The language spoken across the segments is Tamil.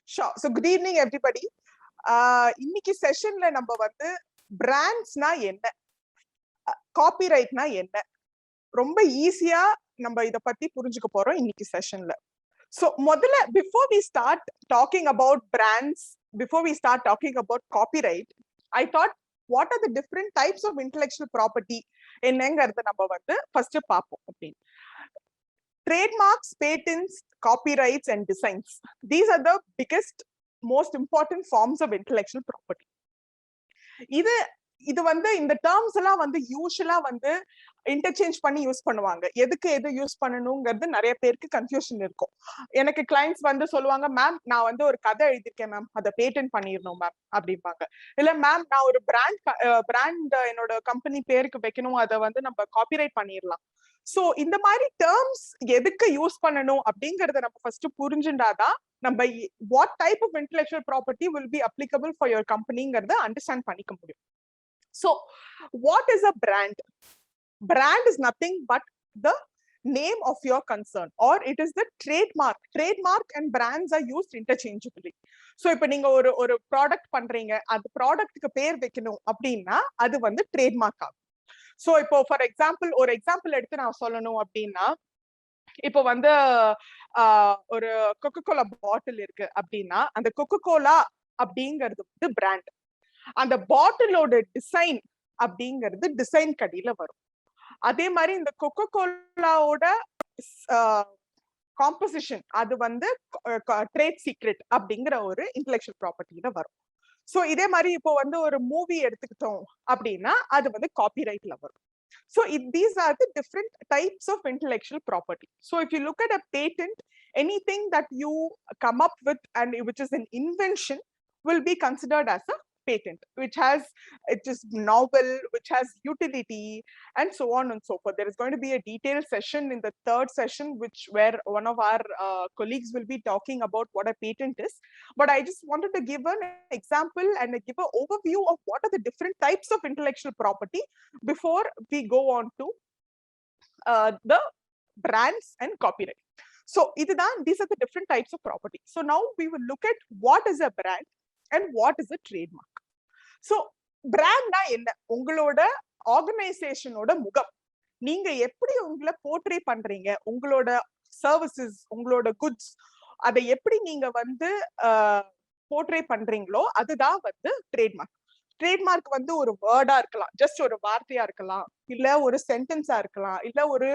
Sure. So good evening, everybody. இன்னைக்கு செஷன்ல நம்ம வந்து பிராண்ட்ஸ்னா என்ன, காப்பிரைட்னா என்ன, ரொம்ப ஈஸியா நம்ம இத பத்தி புரிஞ்சுக்க போறோம் இன்னைக்கு செஷன்ல. So முதல்ல before we start talking about brands, before we start talking about copyright, I thought what are the different types of intellectual property என்னங்கறத நம்ம வந்து ஃபர்ஸ்ட் பாப்போம் அப்படின்னு. Trademarks, patents, copyrights and designs. These are the biggest, most important forms of intellectual property. இது வந்து இந்த டேர்ம்ஸ் எல்லாம் வந்து யூஷுவலா வந்து இன்டர்சேஞ்ச் பண்ணி யூஸ் பண்ணுவாங்க. எதுக்கு எது யூஸ் பண்ணணுங்கிறது நிறைய பேருக்கு கன்ஃபியூஷன் இருக்கும். எனக்கு கிளைண்ட்ஸ் வந்து சொல்லுவாங்க, மேம் நான் வந்து ஒரு கதை எழுதிருக்கேன் மேம், அதை பேட்டன்ட் பண்ணிடணும் மேம் அப்படிம்பாங்க. இல்ல மேம் நான் ஒரு பிராண்ட் என்னோட கம்பெனி பேருக்கு வைக்கணும், அதை வந்து நம்ம காப்பிரைட் பண்ணிடலாம். சோ இந்த மாதிரி டேர்ம்ஸ் எதுக்கு யூஸ் பண்ணணும் அப்படிங்கறத நம்ம ஃபர்ஸ்ட் புரிஞ்சுட்டாதான் நம்ம what type of intellectual property will be applicable for your கம்பெனிங்கிறத அண்டர்ஸ்டாண்ட் பண்ணிக்க முடியும். So what is a brand? Brand is nothing but the name of your concern, or it is the trademark. Trademark and brands are used interchangeably. So இப்ப நீங்க ஒரு ப்ராடக்ட் பண்றீங்க, அந்த ப்ராடக்ட்க்கு பேர் வைக்கணும் அப்படின்னா அது வந்து ட்ரேட்மார்க் ஆகும். சோ இப்போ ஃபார் எக்ஸாம்பிள் ஒரு எக்ஸாம்பிள் எடுத்து நான் சொல்லணும் அப்படின்னா, இப்போ வந்து ஒரு கொக்கோ கோலா பாட்டில் இருக்கு அப்படின்னா அந்த கொக்கோ கோலா அப்படிங்கிறது வந்து பிராண்ட். அந்த பாட்டிலோட டிசைன் அப்படிங்கிறது டிசைன் கடியில வரும். அதே மாதிரி இந்த கொக்கோ கோலாவோட காம்போசிஷன் அது வந்து ட்ரேட் சீக்ரெட் அப்படிங்கிற ஒரு இன்டெலெக்சுவல் ப்ராப்பர்ட்டில வரும். சோ இதே மாதிரி இப்போ வந்து ஒரு மூவி எடுத்துக்கிட்டோம் அப்படின்னா அது வந்து காப்பிரைட்ல வரும். So these are the different types of intellectual property. So if you look at a patent, anything that you come up with and which is an invention will be considered as a patent, which has, it is novel, which has utility, and so on and so forth. There is going to be a detailed session in the third session, where one of our colleagues will be talking about what a patent is. But I just wanted to give an example and give an overview of what are the different types of intellectual property before we go on to the brands and copyright. So these are the different types of property. So now we will look at what is a brand and what is a trademark. So brand என்ன, உங்களோட ஆர்கனைசேஷனோட முகம். நீங்க எப்படி உங்களை போர்ட்ரே பண்றீங்க, உங்களோட சர்வீசஸ், உங்களோட குட்ஸ், அதை எப்படி நீங்க வந்து போர்ட்ரே பண்றீங்களோ அதுதான் வந்து ட்ரேட்மார்க். ட்ரேட்மார்க் வந்து ஒரு வேர்டா இருக்கலாம், ஜஸ்ட் ஒரு வார்த்தையா இருக்கலாம், இல்ல ஒரு சென்டென்ஸா இருக்கலாம், இல்ல ஒரு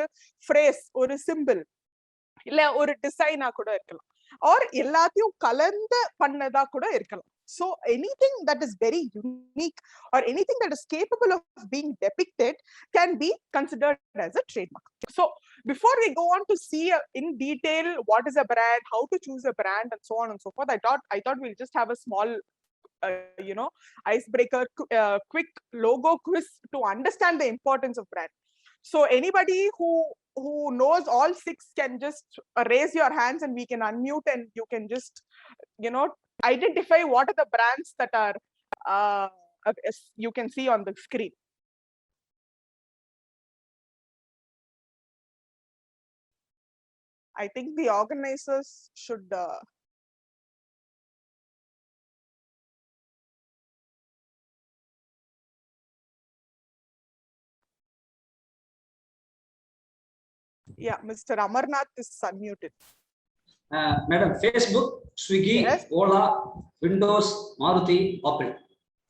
ஃப்ரேஸ், ஒரு சிம்பிள், இல்ல ஒரு டிசைனா கூட இருக்கலாம், ஆர் எல்லாத்தையும் கலந்து பண்ணதா கூட இருக்கலாம். So anything that is very unique or anything that is capable of being depicted can be considered as a trademark. So before we go on to see in detail what is a brand, how to choose a brand and so on and so forth, I thought we'll just have a small icebreaker, quick logo quiz to understand the importance of brand. So anybody who knows all six can just raise your hands and we can unmute and you can just identify what are the brands that are you can see on the screen. I think the organizers should yeah, Mr. Amarnath is unmuted. Madam, Facebook, Swiggy, yes. Ola, Windows, Maruti, Apple.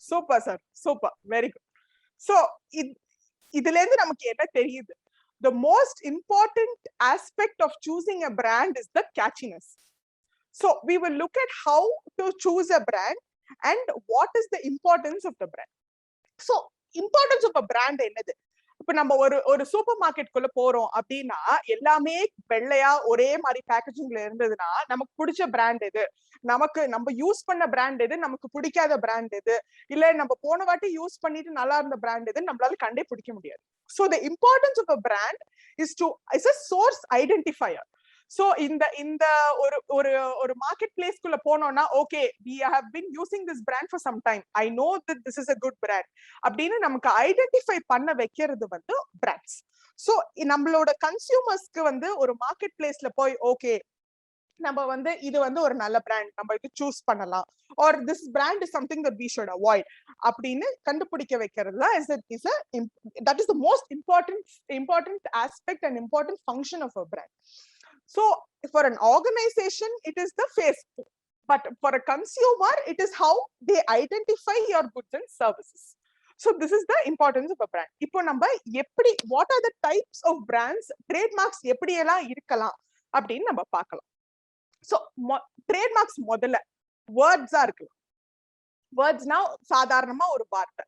Super sir, super, very good. So இதுல இருந்து நமக்கு என்ன தெரியுது? The most important aspect of choosing a brand is the catchiness. So we will look at how to choose a brand and what is the importance of the brand. So importance of a brand என்னது? இப்ப நம்ம ஒரு சூப்பர் மார்க்கெட்குள்ள போறோம் அப்படின்னா எல்லாமே வெள்ளையா ஒரே மாதிரி பேக்கேஜிங்ல இருந்ததுன்னா நமக்கு பிடிச்ச பிராண்ட் எது, நம்ம யூஸ் பண்ண பிராண்ட் எது, நமக்கு பிடிக்காத பிராண்ட் எது, இல்ல நம்ம போன வாட்டி யூஸ் பண்ணிட்டு நல்லா இருந்த பிராண்ட் எது நம்மளால கண்டே பிடிக்க முடியாது. So the importance of a brand is a source identifier. So இந்த ஒரு மார்க்கெட் பிளேஸ்க்குள்ள போனோம்னா okay we have been using this brand for some time, I know that this is a good brand அப்படின்னு நமக்கு ஐடென்டிஃபை பண்ண வைக்கிறது வந்து பிராண்ட்ஸ். ஸோ நம்மளோட கன்சியூமர்ஸ்க்கு வந்து ஒரு மார்க்கெட் பிளேஸ்ல போய் ஓகே நம்ம வந்து இது வந்து ஒரு நல்ல பிராண்ட், நம்ம இது சூஸ் பண்ணலாம், or this brand is something that we should avoid அப்படின்னு கண்டுபிடிக்க வைக்கிறது தான் that is the most important aspect and important function of a brand. So for an organization it is the face, but for a consumer it is how they identify your goods and services. So this is the importance of a brand. இப்போ நம்ம எப்படி, what are the types of brands, trademarks எப்படி எல்லாம் இருக்கலாம் அப்படின்னு நம்ம பார்க்கலாம். So trademarks முதல்ல words-ஆ இருக்கலாம். words-னா சாதாரணமா ஒரு வார்த்தை.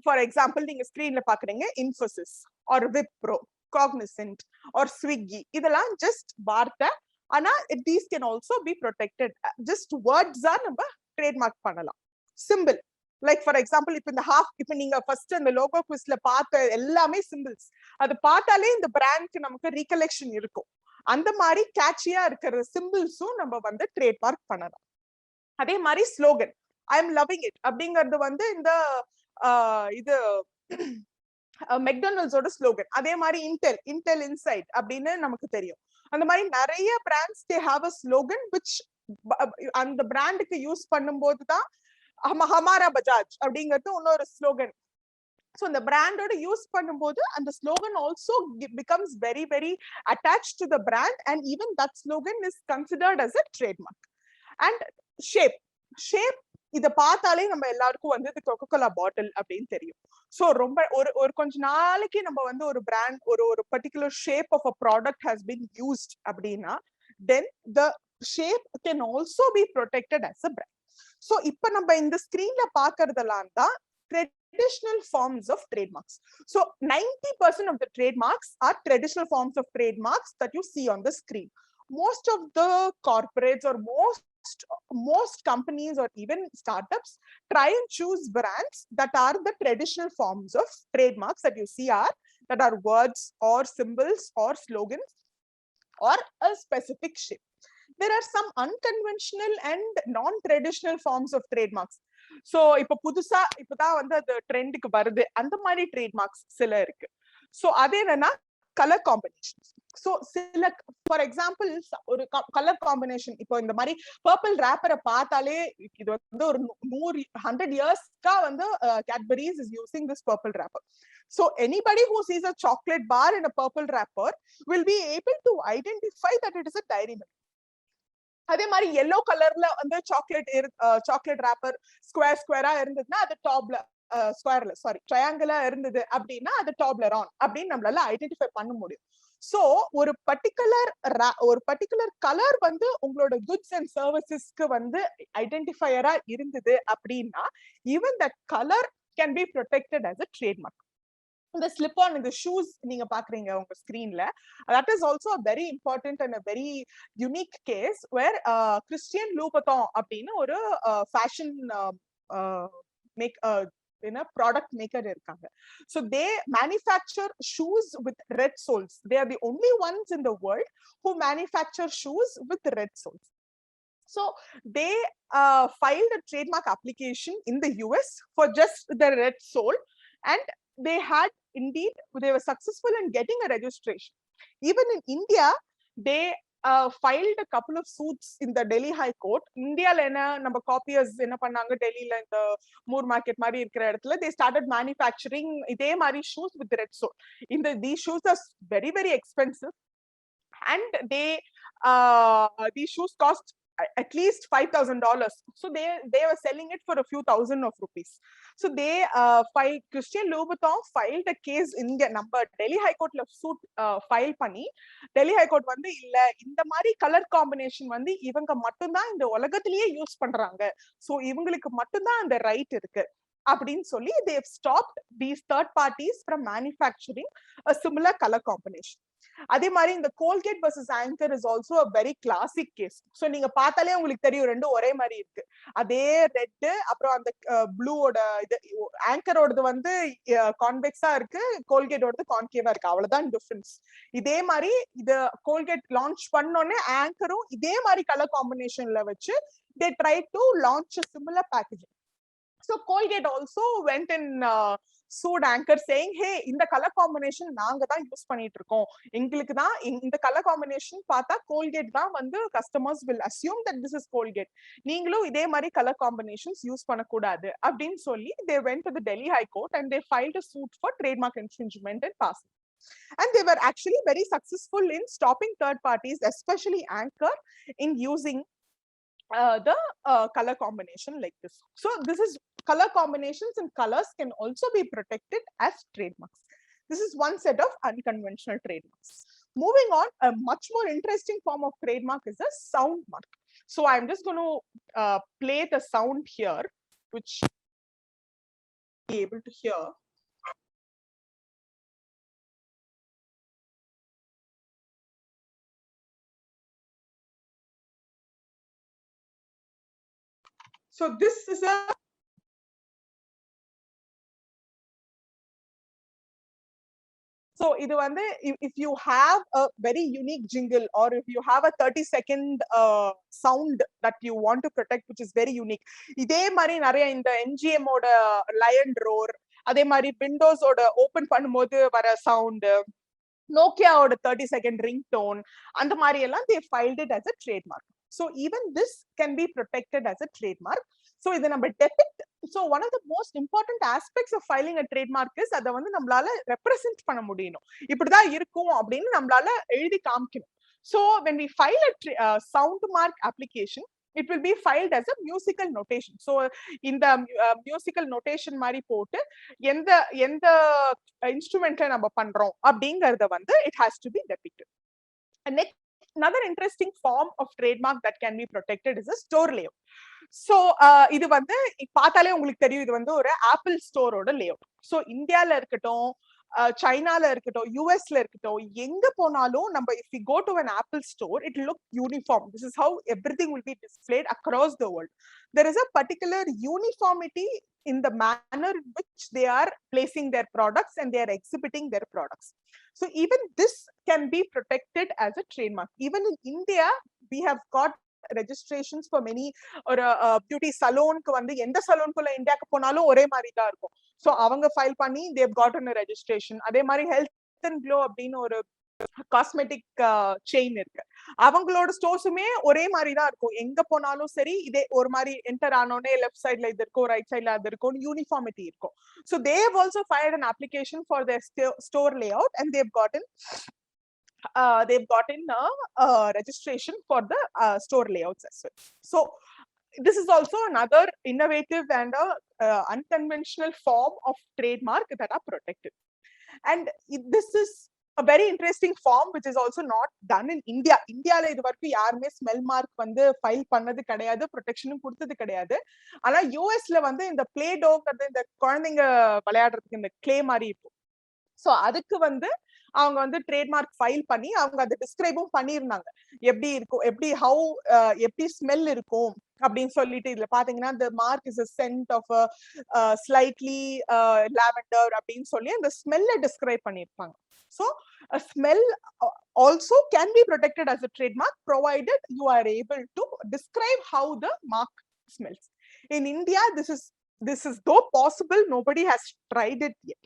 For example, நீங்க ஸ்கிரீன்ல பாக்குறீங்க Infosys or Wipro, Cognizant or Swiggy, இதெல்லாம் just வார்த்தை. ஆனா these can also be protected. Just words-ஆ நம்ம trademark பண்ணலாம். Symbol, like for example, இப்ப இந்த இப்ப நீங்க ஃபர்ஸ்ட் அந்த லோகோ குவிஸ்ல பார்த்த எல்லாமே symbols, அது பார்த்தாலே இந்த பிராண்ட்க்கு நமக்கு recollection இருக்கும். அந்த மாதிரி கேட்சியா இருக்கிற சிம்பிள்ஸும் நம்ம வந்து ட்ரேட்மார்க் பண்ணலாம். அதே மாதிரி slogan, I am loving it அப்படிங்கிறது வந்து இந்த இது மெக்டொனால்ட்ஸோட ஸ்லோகன். அதே மாதிரி இன்டெல் இன்சைட் அப்படின்னு நமக்கு தெரியும். அந்த மாதிரி நிறைய brands they have a slogan which அந்த பிராண்டுக்கு யூஸ் பண்ணும்போது தான் ஹமாரா பஜாஜ் அப்படிங்கிறது இன்னொரு slogan. So the brand oda use பண்ணும்போது அந்த slogan also becomes very very attached to the brand, and even that slogan is considered as a trademark. And shape இத பார்த்தாலே நம்ம எல்லாருக்கும் வந்து இது Coca-Cola bottle அப்படின்னு தெரியும். So ரொம்ப ஒரு கொஞ்ச நாளைக்கு நம்ம வந்து ஒரு brand ஒரு particular shape of a product has been used அப்படின்னா then the shape can also be protected as a brand. So இப்ப நம்ம இந்த ஸ்கிரீன்ல பார்க்கிறதெல்லாம் தான் traditional forms of trademarks. So 90% of the trademarks are traditional forms of trademarks that you see on the screen. Most of the corporates or most companies or even startups try and choose brands that are the traditional forms of trademarks that you see that are words or symbols or slogans or a specific shape. There are some unconventional and non-traditional forms of trademarks. So இப்ப புதுசா இப்பதான் வந்து அது ட்ரெண்டுக்கு வருது, அந்த மாதிரி ட்ரேட்மார்க்ஸ் சில இருக்கு. சோ அது என்னன்னா கலர் காம்பினேஷன். சோ சில ஃபார் எக்ஸாம்பிள் ஒரு கலர் காம்பினேஷன், இப்போ இந்த மாதிரி பர்பிள் ரேப்பரை பார்த்தாலே இது வந்து ஒரு 100 இயர்ஸ்க்கா வந்து Cadbury's is using this purple wrapper. So anybody who sees a chocolate bar in a purple wrapper will be able to identify that it is a dairy milk. அதே மாதிரி yellow கலர்ல வந்து சாக்லேட் ராப்பர் ஸ்கொயரா இருந்ததுன்னா அது டாப்ல ஸ்கொயர்ல ட்ரையாங்கிளா இருந்தது அப்படின்னா அது டாப்லரான் அப்படின்னு நம்மளால ஐடென்டிஃபை பண்ண முடியும். சோ ஒரு பர்டிகுலர் கலர் வந்து உங்களோட குட்ஸ் அண்ட் சர்வீசஸ்க்கு வந்து ஐடென்டிஃபையரா இருந்தது அப்படின்னா even that colour can be protected as a trademark. இந்த ஸ்லிப் ஆன் இந்த ஷூஸ் நீங்க பாக்குறீங்க உங்க ஸ்கிரீன்ல, that is also a very important and a very unique case where Christian Louboutin அப்படின்னு ஒரு ஃபேஷன் product maker இருக்காங்க. So they manufacture shoes with red soles. They are the only ones in the world who manufacture shoes with red soles. So they filed a trademark application in the US for just the red sole, and they were successful in getting a registration. Even in India, they filed a couple of suits in the Delhi High Court. India la நம்ம காப்பியர்ஸ் என்ன பண்ணாங்க, டெல்லில இந்த மூர் மார்க்கெட் மாதிரி இருக்கிற இடத்துல they started manufacturing இதே மாதிரி shoes with red sole. These shoes are very very expensive, and these shoes cost at least $5,000. So they were selling it for a few thousand of rupees. So they Christian Louboutin filed a case in the Delhi High Court la suit file பண்ணி Delhi High Court வந்து இல்ல இந்த மாதிரி கலர் காம்பினேஷன் வந்து இவங்க மட்டும் தான் இந்த உலகத்திலேயே யூஸ் பண்றாங்க, சோ இவங்களுக்கு மட்டும் தான் அந்த ரைட் இருக்கு அப்படின்னு சொல்லி they have stopped these third parties from manufacturing a similar color combination. அதே மாதிரி இந்த Colgate versus Anchor is also a very classic case. So நீங்க பார்த்தாலே உங்களுக்கு தெரியும் ரெண்டும் ஒரே மாதிரி இருக்கு. அதே ரெட், அப்புறம் அந்த ப்ளூவோட இது ஆங்கரோடது வந்து கான்வெக்ஸா இருக்கு, கோல்கேட்டோடது கான்கேவா இருக்கு, அவ்வளவுதான் டிஃபரன்ஸ். இதே மாதிரி இது கோல்கேட் லான்ச் பண்ணோடனே ஆங்கரும் இதே மாதிரி கலர் காம்பினேஷன்ல வச்சு they tried to launch a similar packaging. So Colgate also went in sued Anchor saying, hey, இந்த கலர் காம்பினேஷன் நாங்க தான் யூஸ் பண்ணிட்டு இருக்கோம், எங்களுக்கு தான் இந்த கலர் காம்பினேஷன் பார்த்தா கோல்கேட் தான் வந்து customers will assume that this is Colgate, நீங்களும் இதே மாதிரி கலர் காம்பினேஷன்ஸ் யூஸ் பண்ணக்கூடாது அப்படின்னு சொல்லி they went to the Delhi High Court and they filed a suit for trademark infringement and passing. And they were actually very successful in stopping third parties, especially Anchor, in using the color combination like this. So this is color combinations, and colors can also be protected as trademarks. This is one set of unconventional trademarks. Moving on, a much more interesting form of trademark is a sound mark. So I'm just going to play the sound here, which you'll be able to hear. So this is a இது வந்து if you have a very unique jingle, or if you have a 30-second sound that you want to protect, which is very unique, இதே மாதிரி நிறைய இந்த NGM ஓட lion roar, அதே மாதிரி விண்டோஸ் ஓட ஓபன் பண்ணும்போது வர சவுண்ட், நோக்கியாவோட 30-second ringtone, அந்த மாதிரி எல்லாம் they filed it as a trademark. So even this can be protected as a trademark. So இது நம்ம depict. So one of the most important aspects of filing a trademark is அதை வந்து நம்மளால represent பண்ண முடியணும், இப்படிதான் இருக்கும் அப்படின்னு நம்மளால எழுதி காமிக்கணும். So when we file a sound mark application, it will be filed as a musical notation. So இந்த musical notation மாதிரி போட்டு எந்த எந்த இன்ஸ்ட்ருமெண்ட்ல நம்ம பண்றோம் அப்படிங்கறத வந்து it has to be depicted. And next, another interesting form of trademark that can be protected is a store layout. So இது வந்து பார்த்தாலே உங்களுக்கு தெரியும், இது வந்து ஒரு ஆப்பிள் ஸ்டோரோட லேஅவுட். ஸோ இந்தியால இருக்கட்டும், சைனால இருக்கட்டும், யூஎஸ்ல இருக்கட்டும், எங்க போனாலும் நம்ம if we go to an Apple store, it will look uniform. This is how everything will be displayed across the world. There is a particular uniformity in the manner in which they are placing their products and they are exhibiting their products. So even this can be protected as a trademark. Even in India, we have got registrations for many, ஒரு பியூட்டி சலூனுக்கு வந்து எந்த சலூனுக்குள்ள இந்தியாக்கு போனாலும் ஒரே மாதிரி தான் இருக்கும். ஸோ அவங்க ஃபைல் பண்ணி they've gotten a registration. அதே மாதிரி ஹெல்த் அண்ட் க்ளோ அப்படின்னு ஒரு காஸ்மெட்டிக் செயின் இருக்கு, அவங்களோட ஸ்டோர்ஸுமே ஒரே மாதிரி தான் இருக்கும், எங்க போனாலும் சரி இதே ஒரு மாதிரி என்டர் ஆனோடனே லெஃப்ட் சைட்ல இது இருக்கும், ரைட் சைட்ல அது இருக்கும், யூனிஃபார்மிட்டி இருக்கும். So they have also filed an application for their store layout, and they've gotten a registration for the store layouts as well. So this is also another innovative and unconventional form of trademark that are protected. And this is a very interesting form which is also not done in India. இந்தியால இது வரைக்கும் யாருமே ஸ்மெல் மார்க் வந்து ஃபைல் பண்ணது கிடையாது, ப்ரொடெக்ஷனும் கொடுத்தது கிடையாது. ஆனா யூஎஸ்ல வந்து இந்த பிளே டோங்கிறது, இந்த குழந்தைங்க விளையாடுறதுக்கு இந்த கிளே மாதிரி இருக்கும், சோ அதுக்கு வந்து அவங்க வந்து ட்ரேட்மார்க் ஃபைல் பண்ணி அவங்க அதை டிஸ்கிரைபும் பண்ணியிருந்தாங்க, எப்படி இருக்கும், எப்படி ஸ்மெல் இருக்கும் அப்படின்னு சொல்லிட்டு. இதுல பாத்தீங்கன்னா the mark is a scent of a slightly lavender அப்படின்னு சொல்லி அந்த ஸ்மெல்ல டிஸ்கிரைப் பண்ணியிருப்பாங்க. So a smell also can be protected as a trademark provided you are able to describe how the mark smells. In India, this is though possible, nobody has tried it yet.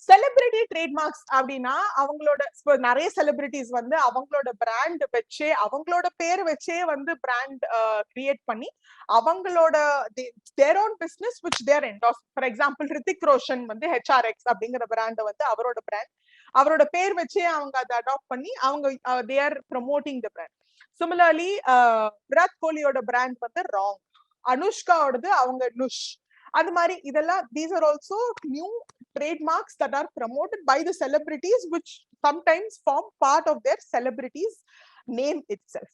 Celebrity trademarks அப்படின்னா அவங்களோட நிறைய செலிபிரிட்டிஸ் வந்து அவங்களோட பிராண்ட் வச்சே, அவங்களோட பேர் வச்சே வந்து பிராண்ட் கிரியேட் பண்ணி அவங்களோட their own business which they are endorsed. For example Hrithik Roshan வந்து HRX அப்படிங்கிற பிராண்ட் வந்து அவரோட பிராண்ட், அவரோட பேர் வச்சே அவங்க அதை அடாப்ட் பண்ணி அவங்க they are promoting the brand. Similarly, Virat கோலியோட பிராண்ட் வந்து ராங், அனுஷ்காவோடது அவங்க நுஷ், அந்த மாதிரி இதெல்லாம் these are also new trademarks that are promoted by the celebrities, which sometimes form part of their celebrities name itself.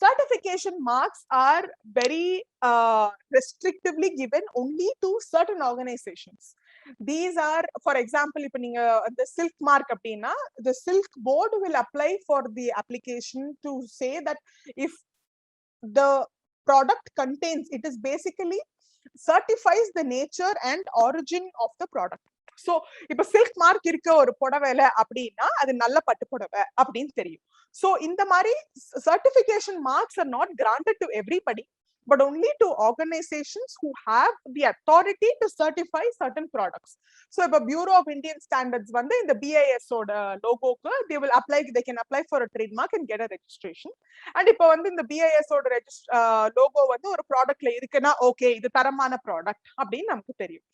Certification marks are very restrictively given only to certain organizations. These are, for example, if the silk mark appadina, the silk board will apply for the application to say that if the product contains, it is basically certifies the nature and origin of the product. So இப்ப சில்க் மார்க் இருக்க ஒரு புடவைல அப்படின்னா அது நல்ல பட்டு புடவை அப்படின்னு தெரியும். So இந்த மாதிரி certification marks are not granted to everybody. but only to organizations who have the authority to certify certain products. So if a Bureau of Indian Standards வந்து இந்த BIS ஓட லோகோக்கு they can apply for a trademark and get a registration. And இப்போ வந்து இந்த BIS ஓட லோகோ வந்து ஒரு ப்ராடக்ட்ல இருக்குன்னா ஓகே இது தரமான ப்ராடக்ட் அப்படின்னு நமக்கு தெரியும்.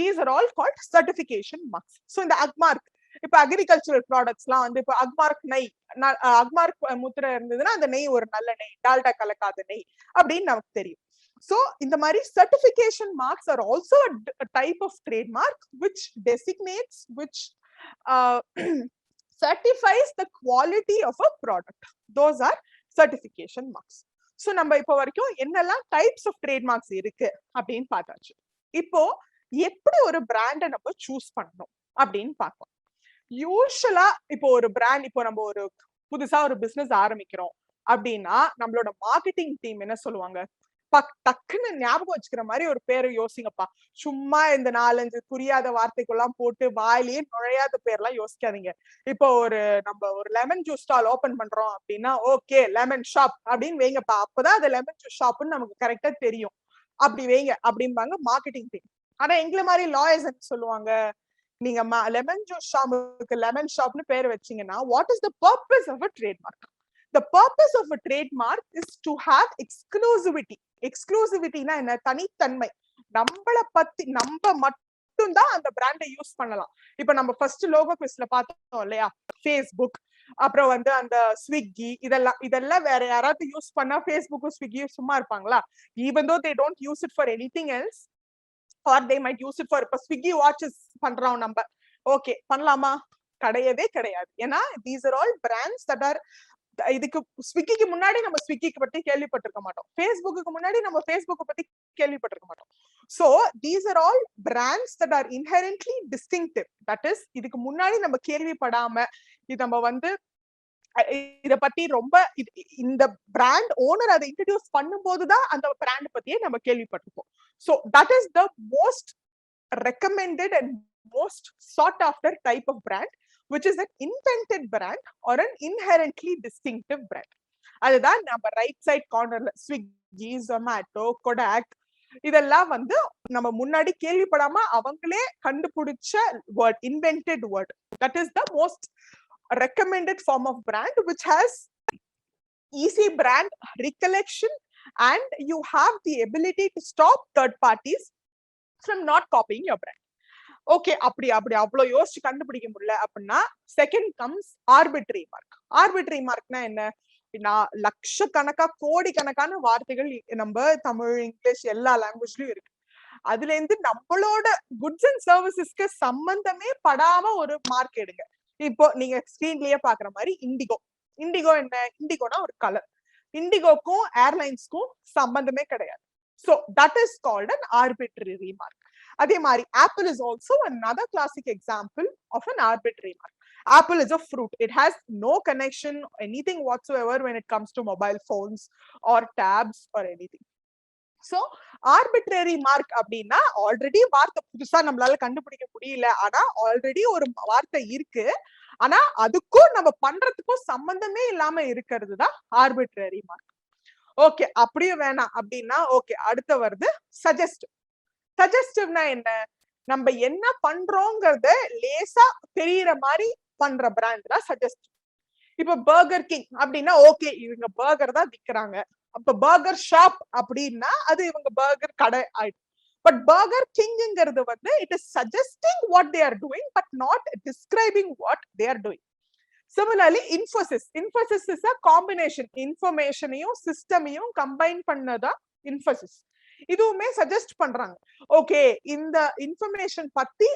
These are all called certification marks. So இந்த அக்மார்க் இப்ப அக்ரிகல்ச்சரல் ப்ராடக்ட்ஸ் எல்லாம் வந்து இப்ப அக்மார்க் நெய் அக்மார்க் முத்திரை இருந்ததுன்னா அந்த நெய் ஒரு நல்ல நெய், டால்டா கலக்காத நெய் அப்படின்னு நமக்கு தெரியும். So இந்த மாதிரி certification marks are also a type of trademark which designates, which certifies the quality of a product. Those are certification marks. So நம்ம இப்போ வரைக்கும் என்னெல்லாம் டைப்ஸ் ஆஃப் ட்ரேட்மார்க்ஸ் இருக்கு அப்படின்னு பார்த்தாச்சு. இப்போ எப்படி ஒரு பிராண்டை நம்ம சூஸ் பண்ணணும் அப்படின்னு பார்க்கலாம். யூஸ்வலா இப்போ ஒரு பிராண்ட், இப்போ நம்ம ஒரு புதுசா ஒரு பிசினஸ் ஆரம்பிக்கிறோம் அப்படின்னா நம்மளோட மார்க்கெட்டிங் டீம் என்ன சொல்லுவாங்க, டக்குன்னு ஞாபகம் வச்சுக்கிற மாதிரி ஒரு பேரை யோசிங்கப்பா, சும்மா இந்த 4-5 புரியாத வார்த்தைக்கெல்லாம் போட்டு வாயிலேயே நுழையாத பேர்லாம் யோசிக்காதீங்க. இப்போ நம்ம ஒரு லெமன் ஜூஸ் ஸ்டால் ஓபன் பண்றோம் அப்படின்னா ஓகே லெமன் ஷாப் அப்படின்னு வைங்கப்பா, அப்பதான் அது லெமன் ஜூஸ் ஷாப்னு நமக்கு கரெக்டா தெரியும், அப்படி வைங்க அப்படிம்பாங்க மார்க்கெட்டிங் டீம். ஆனா எங்களை மாதிரி லாயர்ஸ் என்ன சொல்லுவாங்க, நீங்க லெமன் ஜூஸ் ஷாப்புக்கு லெமன் ஷாப்னு பேர் வச்சீங்கன்னா what is the purpose of a trademark? The purpose of a trademark is to have exclusivity. எக்ஸ்க்ளூசிவிட்டினா என்ன, தனித்தன்மை. நம்மள பத்தி நம்ம மட்டும்தான் அந்த பிராண்டை யூஸ் பண்ணலாம். இப்ப நம்ம ஃபர்ஸ்ட் லோகோ குவிஸ்ல பார்த்தோம் இல்லையா, ஃபேஸ்புக், அப்புறம் வந்து அந்த ஸ்விக்கி, இதெல்லாம் வேற யாராவது யூஸ் பண்ணா ஃபேஸ்புக்கும் ஸ்விக்கியும் சும்மா இருப்பாங்களா? Even though they don't use it for anything else, or they might use it for, இப்ப ஸ்விக்கி வாட்சஸ் பண்றோம் நம்ம, ஓகே பண்ணலாமா? கிடையவே கிடையாது. ஏன்னா these are all brands that are, இதுக்கு ஸ்விக்கிக்கு முன்னாடி நம்ம ஸ்விக்கிக்கு பத்தி கேள்விப்பட்டிருக்க மாட்டோம், ஃபேஸ்புக்கு முன்னாடி நம்ம ஃபேஸ்புக் பத்தி கேள்விப்பட்டிருக்க மாட்டோம். So these are all brands that are inherently distinctive. That is, இதுக்கு முன்னாடி நம்ம கேள்விப்படாம இது நம்ம வந்து இத பத்தி ரொம்ப இந்த பிராண்ட் ஓனர் அதை இன்ட்ரோடியூஸ் பண்ணும்போதுதான் அந்த பிராண்ட் பத்தியே நம்ம கேள்விப்பட்டிருப்போம். So that is the most recommended and most sought after type of brand, which is an invented brand or an inherently distinctive brand. அதுதான் நம்ம ரைட் சைட் கார்னர்ல ஸ்விக்கி, ஜொமேட்டோ, கொடாக், இதெல்லாம் வந்து நம்ம முன்னாடி கேள்விப்படாம அவங்களே கண்டுபிடிச்ச word, invented word. That is the most recommended form of brand, which has easy brand recollection and you have the ability to stop third parties from not copying your brand. Okay, அப்படி அவ்வளவு யோசிச்சு கண்டுபிடிக்க முடியல அப்படின்னா second comes arbitrary mark. Arbitrary மார்க்னா என்ன, லட்சக்கணக்கா கோடிக்கணக்கான வார்த்தைகள் நம்ம தமிழ், இங்கிலீஷ் எல்லா லாங்குவேஜ்லயும் இருக்கு. அதுல இருந்து நம்மளோட குட்ஸ் அண்ட் சர்வீசஸ்க்கு சம்பந்தமே படாம ஒரு மார்க் எடுங்க. இப்போ நீங்க ஸ்கிரீன்லயே பாக்குற மாதிரி இண்டிகோ என்ன, இண்டிகோனா ஒரு கலர், இண்டிகோக்கும் ஏர்லைன்ஸ்க்கும் சம்பந்தமே கிடையாது. So that is called an arbitrary mark. அதே மாதிரி Apple is also another classic example of an arbitrary mark. Apple is a fruit. It has no connection, anything whatsoever when it comes to mobile phones or tabs or anything. So arbitrary mark அப்படின்னா ஆல்ரெடி வார்த்தை புதுசா நம்மளால கண்டுபிடிக்க முடியல, ஆனா ஆல்ரெடி ஒரு வார்த்தை இருக்கு, ஆனா அதுக்கும் நம்ம பண்றதுக்கும் சம்பந்தமே இல்லாம இருக்கிறது தான் ஆர்பிட்ரரி மார்க். ஓகே, அப்படியும் வேணாம் அப்படின்னா ஓகே, அடுத்த வருது சஜஸ்டிவ். சஜஸ்டிவ்னா என்ன, நம்ம என்ன பண்றோங்கிறத லேசா தெரியற மாதிரி பண்ற பிராண்ட் தான் சஜஸ்டிவ். இப்ப பர்கர் கிங் அப்படின்னா ஓகே இவங்க பர்கர் தான் விற்கிறாங்க, அப்ப பர்கர் ஷாப் அப்படின்னா அது இவங்க பர்கர் கடை ஆயிடும். பட் பர்கர் கிங்ங்கிறது வந்து it is suggesting what they are doing but not describing what they are doing. Similarly, Infosys is a combination, informationையும் சிஸ்டமையும் கம்பைன் பண்ணதா Infosys. இதுவுமே சஜஸ்ட் பண்றாங்க, ஓகே இந்த இன்ஃபர்மேஷன் பத்தி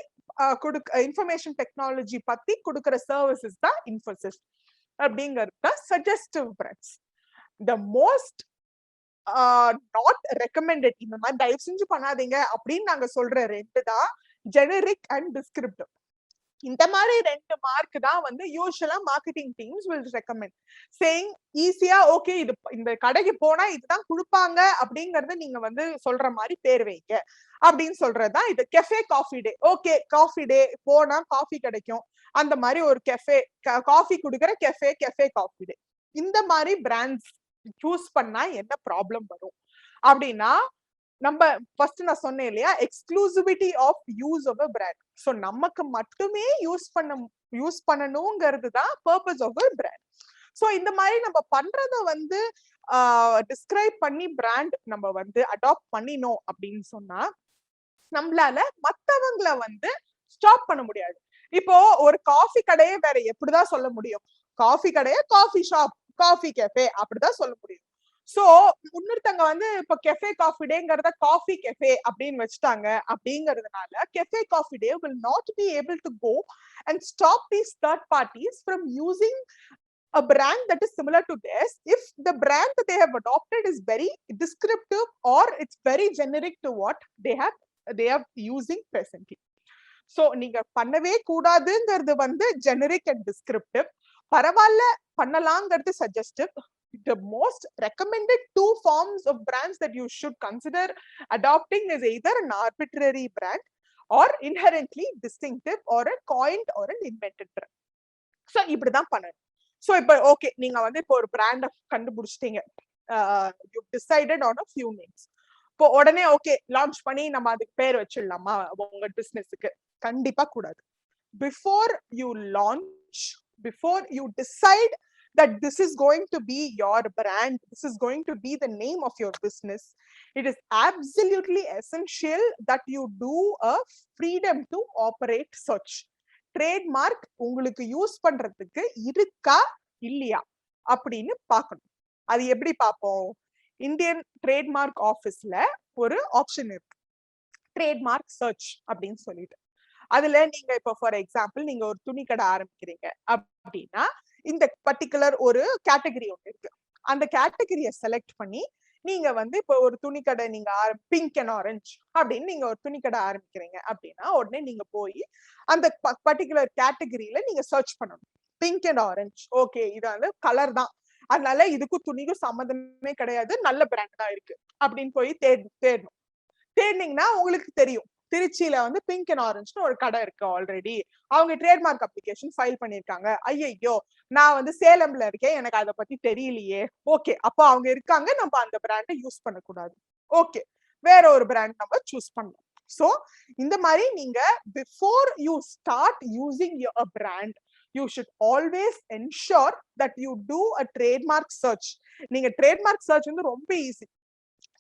இன்ஃபர்மேஷன் டெக்னாலஜி பத்தி கொடுக்கிற சர்வீசஸ் தான் Infosys அப்படிங்கிறது தான் suggestive brands. The most not recommended, இந்த மாதிரி தயவு செஞ்சு பண்ணாதீங்க அப்படின்னு நாங்க சொல்ற ரெண்டு தான் ஜெனரிக் அண்ட் டிஸ்கிரிப்டிவ். இந்த மாதிரி ரெண்டு மார்க் தான் வந்து யூசுவலா marketing teams will recommend, saying ஈஸியா ஓகே இது இந்த கடைக்கு போனா இதுதான் கொடுப்பாங்க அப்படிங்கறத நீங்க வந்து சொல்ற மாதிரி பேர் வைங்க அப்படின்னு சொல்றதுதான் இது. Cafe coffee day, okay coffee day போனா காஃபி கிடைக்கும், அந்த மாதிரி ஒரு கெஃபே காஃபி குடுக்கிற கெஃபே காஃபி டே. இந்த மாதிரி பிராண்ட்ஸ் சூஸ் பண்ணா என்ன ப்ராப்ளம் வரும் அப்படின்னா நம்ம ஃபர்ஸ்ட் நான் சொன்னேன் இல்லையா, exclusivity of use of a brand. So நமக்கு மட்டுமே யூஸ் பண்ணணுங்கிறது தான் purpose of a brand. So இந்த மாதிரி நம்ம பண்றத வந்து டிஸ்கிரைப் பண்ணி பிராண்ட் நம்ம வந்து அடாப்ட் பண்ணினோம் அப்படின்னு சொன்னா நம்மளால மத்தவங்கள வந்து ஸ்டாப் பண்ண முடியாது. இப்போ ஒரு காஃபி கடையே வேற எப்படிதான் சொல்ல முடியும்? காஃபி கடையே காஃபி ஷாப், காஃபி கெஃபே அப்படிதான் சொல்ல முடியும். சோ இன்னொருத்தங்க வந்து இப்ப கெஃபே காஃபி டேங்கிறத காஃபி கெஃபே அப்படின்னு வச்சுட்டாங்க அப்படிங்கிறதுனால cafe coffee day will not be able to go and stop these third parties from using a brand that is similar to theirs if the brand that they have adopted is very descriptive or it's very generic to what they are using presently. So நீங்க பண்ணவே கூடாதுங்கிறது வந்து generic and descriptive, பரவாயில்ல பண்ணலாங்கிறது suggestive. The most recommended two forms of brands that you should consider adopting is either an arbitrary brand or inherently distinctive or a coined or an invented brand. So இப்படிதான் பண்ணணும். சோ இப்ப ஓகே, நீங்க வந்து இப்போ ஒரு பிராண்ட கண்டுபிடிச்சிட்டீங்க, you decided on a few names. இப்போ உடனே ஓகே லான்ச் பண்ணி நம்ம அதுக்கு பேர் வச்சிடலாமா உங்க பிசினஸ்க்கு? கண்டிப்பா கூடாது. Before you launch, before you decide that this is going to be your brand, this is going to be the name of your business, it is absolutely essential that you do a freedom to operate search. Trademark உங்களுக்கு யூஸ் பண்றதுக்கு இருக்கா இல்லையா அப்படின்னு பார்க்கணும். அது எப்படி பார்ப்போம்? இந்தியன் ட்ரேட்மார்க் ஆபீஸ்ல ஒரு ஆப்ஷன் இருக்கு, ட்ரேட்மார்க் சர்ச் அப்படின்னு சொல்லிட்டு. அதுல நீங்க இப்போ ஃபார் எக்ஸாம்பிள் நீங்க ஒரு துணி கடை ஆரம்பிக்கிறீங்க அப்படின்னா இந்த பர்டிகுலர் ஒரு கேட்டகரி ஒன்று இருக்கு. அந்த கேட்டகரியை செலக்ட் பண்ணி நீங்க வந்து இப்போ ஒரு துணிக்கடை நீங்க பிங்க் அண்ட் ஆரஞ்சு அப்படின்னு நீங்க ஒரு துணிக்கடை ஆரம்பிக்கிறீங்க அப்படின்னா உடனே நீங்க போய் அந்த பர்டிகுலர் கேட்டகரியில நீங்க சர்ச் பண்ணணும். பிங்க் அண்ட் ஆரஞ்சு, ஓகே இது வந்து கலர் தான், அதனால இதுக்கும் துணிக்கும் சம்மந்தமே கிடையாது, நல்ல பிராண்ட் தான் இருக்கு அப்படின்னு போய் தேடணும். தேடினீங்கன்னா உங்களுக்கு தெரியும் திருச்சியில வந்து பிங்க் அண்ட் ஆரஞ்சுன்னு ஒரு கடை இருக்கு ஆல்ரெடி, அவங்க ட்ரேட்மார்க் அப்ளிகேஷன் ஃபைல் பண்ணிருக்காங்க. ஐயோ நான் வந்து சேலம்ல இருக்கேன், எனக்கு அதை பத்தி தெரியலையே. ஓகே, அப்போ அவங்க இருக்காங்க, நம்ம அந்த பிராண்டை யூஸ் பண்ணக்கூடாது. ஓகே, வேற ஒரு பிராண்ட் நம்ம சூஸ் பண்ணலாம். சோ இந்த மாதிரி நீங்க before you start using a brand you should always ensure that you do a trademark search. நீங்க ட்ரேட்மார்க் சர்ச் வந்து ரொம்ப ஈஸி.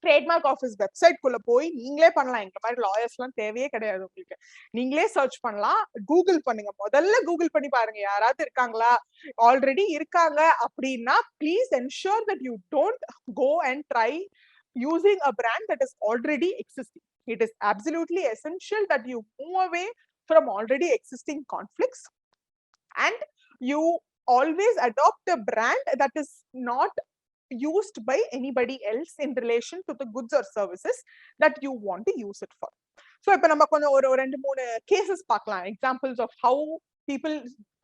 ட்ரேட்மார்க் ஆஃபீஸ் வெப்சைட் குள்ள போய் நீங்களே பண்ணலாம். எங்க மாதிரி லாயர்ஸ் எல்லாம் தேவையே கிடையாது உங்களுக்கு. நீங்களே சர்ச் பண்ணலாம். கூகுள் பண்ணுங்க, முதல்ல கூகுள் பண்ணி பாருங்க யாராவது இருக்காங்களா. ஆல்ரெடி இருக்காங்க அப்படின்னா please ensure that you don't go and try using a brand that is already existing. It is absolutely essential that you move away from already existing conflicts and you always adopt a brand that is not used by anybody else in relation to the goods or services that you want to use it for. So இப்ப நம்ம கொஞ்சம் ஒரு 2-3 cases பார்க்கலாம், examples of how people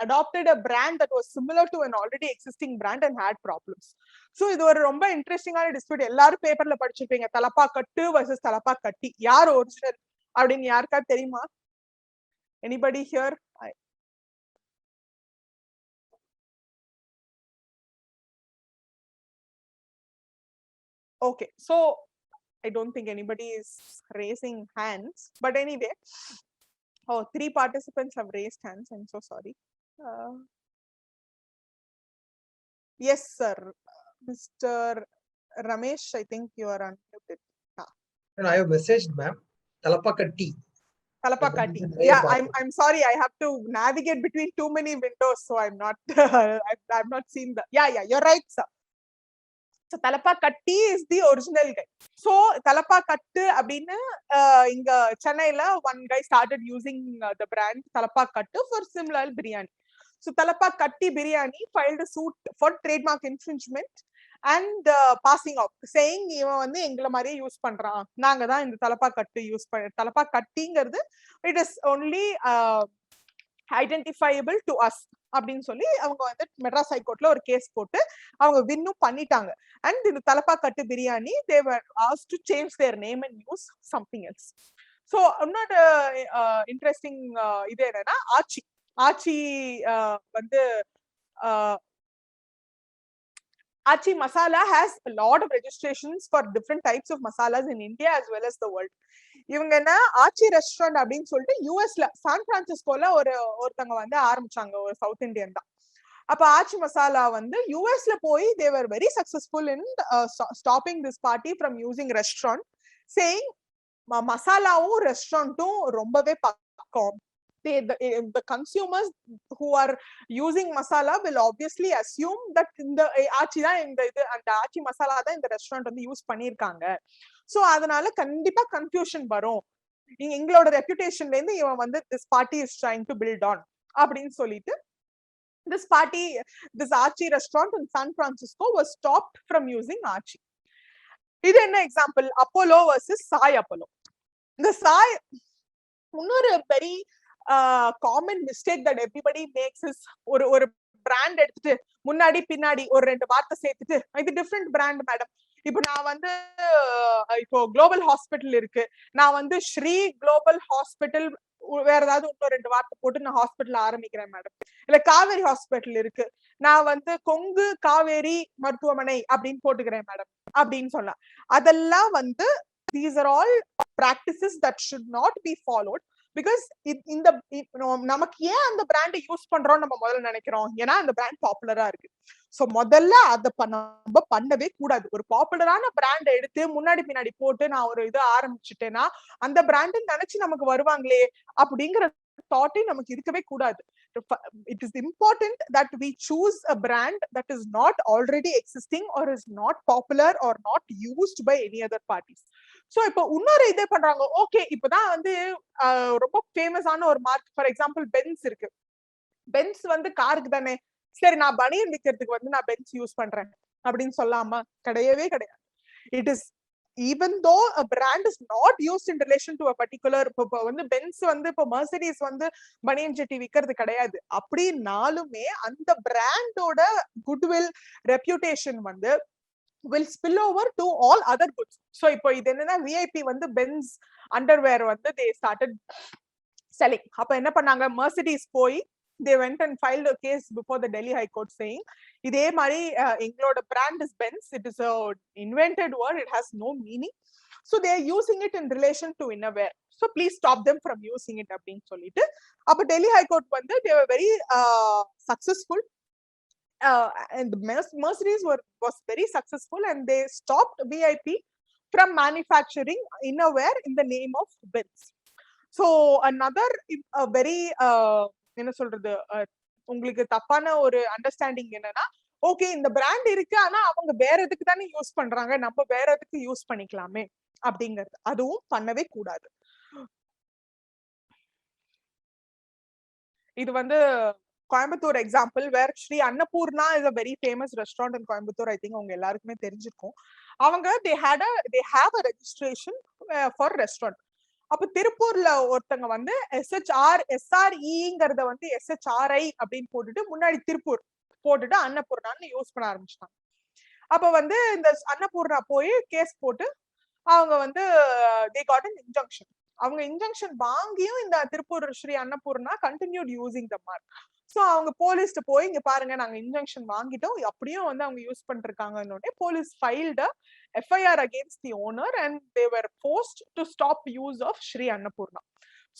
adopted a brand that was similar to an already existing brand and had problems. So இது ஒரு ரொம்ப இன்ட்ரெஸ்டிங்கான டிஸ்பியூட். எல்லாரும் பேப்பர்ல படிச்சிருப்பீங்க, தலப்பா கட்டு versus தலப்பா கட்டி, யார் ஒரிஜினல் அப்படின்னு யாருக்காவது தெரியுமா? anybody here? Okay, so I don't think anybody is raising hands, but anyway, 3 participants have raised hands. I'm so sorry. Yes sir, Mr. Ramesh, I think you are unmuted. I have messaged ma'am. Talapakatti. Yeah, I'm sorry, I have to navigate between too many windows, so I'm not I've not seen the yeah you're right sir. So Talapa Katti is the original guy. So Talapa Kattu அப்படினு இங்க சென்னையில one guy started using the brand Talapa Kattu for Simlal biryani. So Talapa Katti biryani filed a suit for trademark infringement and passing off, saying இவன் வந்து எங்கள மாதிரியே யூஸ் பண்றான், நாங்க தான் இந்த Talapa Kattu யூஸ் பண்ண. Talapa Kattiங்கிறது it is only identifiable to us அப்படின்னு சொல்லி அவங்க வந்து மெட்ராஸ் ஹைகோர்ட்ல ஒரு கேஸ் போட்டு அவங்க வின்னும் பண்ணிட்டாங்க. அண்ட் இந்த தலப்பா கட்டு biryani they were asked to change their name and use something else. So இன்னொரு இன்ட்ரெஸ்டிங் இது என்னன்னா ஆச்சி வந்து Achi Masala has a lot of registrations for different types of masalas in India as well as the world. இவங்க என்ன ஆச்சி ரெஸ்டாரண்ட் அப்படின்னு சொல்லிட்டு யூஎஸ்ல சான் பிரான்சிஸ்கோல ஒருத்தவங்க வந்து ஆரம்பிச்சாங்க, ஒரு சவுத் இந்தியன் தான். அப்ப ஆச்சி மசாலா வந்து யூஎஸ்ல போய் they were very successful in stopping this party from using restaurant, saying மசாலாவும் ரெஸ்டாரண்ட்டும் ரொம்பவே பக்கம். The consumers who are using masala will obviously assume that இந்த ஆச்சி தான் இந்த இது அந்த ஆச்சி மசாலா தான் இந்த ரெஸ்டாரண்ட் வந்து யூஸ் பண்ணிருக்காங்க. சோ அதனால கண்டிப்பா கன்ஃபியூஷன் வரும். எங்களோட ரெப்யூட்டேஷன்ல இருந்து இவன் வந்து this party is trying to build on அப்படின்னு சொல்லிட்டு this Achi restaurant in San Francisco was stopped from using Achi. இது என்ன எக்ஸாம்பிள்? அப்போலோ வர்சஸ் சாய் அப்போலோ. இந்த சாய் இன்னொரு very common mistake that everybody makes is ஒரு பிராண்ட் எடுத்துட்டு முன்னாடி பின்னாடி ஒரு 2 வார்த்தை சேர்த்துட்டு இது டிஃப்ரெண்ட் பிராண்ட் மேடம். இப்போ நான் வந்து இப்போ குளோபல் ஹாஸ்பிட்டல் இருக்கு, நான் வந்து ஸ்ரீ குளோபல் ஹாஸ்பிட்டல் வேற ஏதாவது இன்னும் 2 வார்த்தை போட்டு நான் ஹாஸ்பிட்டல் ஆரம்பிக்கிறேன் மேடம். இல்ல காவேரி ஹாஸ்பிட்டல் இருக்கு, நான் வந்து கொங்கு காவேரி மருத்துவமனை அப்படின்னு போட்டுக்கிறேன் மேடம் அப்படின்னு சொன்னா அதெல்லாம் வந்து these are all practices that should not be followed. Because இந்த நமக்கு ஏன் அந்த பிராண்ட் யூஸ் பண்றோம் நம்ம முதல்ல நினைக்கிறோம், ஏன்னா அந்த பிராண்ட் பாப்புலரா இருக்கு. சோ முதல்ல அதை நம்ம பண்ணவே கூடாது. ஒரு பாப்புலரான பிராண்ட் எடுத்து முன்னாடி பின்னாடி போட்டு நான் ஒரு இது ஆரம்பிச்சுட்டேன்னா அந்த பிராண்ட் நினைச்சு நமக்கு வருவாங்களே அப்படிங்கிற தாட்டே நமக்கு இருக்கவே கூடாது. It is important that we choose a brand that is not already existing or is not popular or not used by any other parties. So இப்போ இன்னொரு இதே பண்றாங்க. ஓகே, இப்பதான் வந்து ரொம்ப ஃபேமஸான ஒரு மார்க், ஃபார் எக்ஸாம்பிள் பென்ஸ் இருக்கு. பென்ஸ் வந்து காருக்கு தானே, சரி நான் பனியன் விற்கிறதுக்கு வந்து நான் பென்ஸ் யூஸ் பண்றேன் அப்படின்னு சொல்லாம கிடையவே கிடையாது. It is even though a brand is not used in relation to a particular வந்து பென்ஸ் வந்து இப்போ மெர்சிடிஸ் வந்து பனியன் ஜெட்டி விற்கிறது கிடையாது. அப்படினாலுமே அந்த பிராண்டோட குட்வில் ரெப்யூட்டேஷன் வந்து will spill over to all other goods. So இப்போ இது என்னன்னா விஐபி வந்து பென்ஸ் அண்டர்வேர் வந்து they started selling. அப்ப என்ன பண்ணாங்க, மெர்சிடிஸ் போய் they went and filed a case before the Delhi High Court saying இதே மாதிரி எங்களோட brand is Benz, it is a invented word, it has no meaning, so they are using it in relation to innerwear, so please stop them from using it அப்படின்னு சொல்லிட்டு அப்ப Delhi High Court வந்து they were very successful, and Mercedes was very successful and they stopped VIP from manufacturing innerwear in the name of Benz. So another very என்ன சொல்றது, உங்களுக்கு தப்பான ஒரு அண்டர்ஸ்டாண்டிங் என்னன்னா, ஓகே இந்த பிராண்ட் இருக்கு ஆனா அவங்க வேற எதுக்கு தானே யூஸ் பண்றாங்க, நம்ம வேற எதுக்கு யூஸ் பண்ணிக்கலாமே அப்படிங்கிறது. அதுவும் பண்ணவே கூடாது. இது வந்து Coimbatore example, where Sri Annapoorna is a very famous restaurant in Coimbatore. I think உங்க எல்லாருக்குமே தெரிஞ்சிருக்கும். அவங்க they have a registration for restaurant. அப்ப திருப்பூர்ல ஒருத்தங்க வந்து SREங்கிறத வந்து SHRI அப்படின்னு போட்டுட்டு முன்னாடி திருப்பூர் போட்டுட்டு அன்னபூர்ணான்னு யூஸ் பண்ண ஆரம்பிச்சிட்டாங்க. அப்ப வந்து இந்த அன்னபூர்ணா போய் கேஸ் போட்டு அவங்க வந்து they got an injunction. அவங்க இன்ஜங்ஷன் வாங்கியும் இந்த Tiruppur Sri Annapoorna continued using the mark. So அவங்க போலீஸ்ட்டு போய் இங்க பாருங்க நாங்க இன்ஜங்ஷன் வாங்கிட்டோம், அப்படியும் வந்து அவங்க யூஸ் பண்ணிருக்காங்கன்னு police filed FIR against the owner and they were forced to stop use of Shri Annapurna.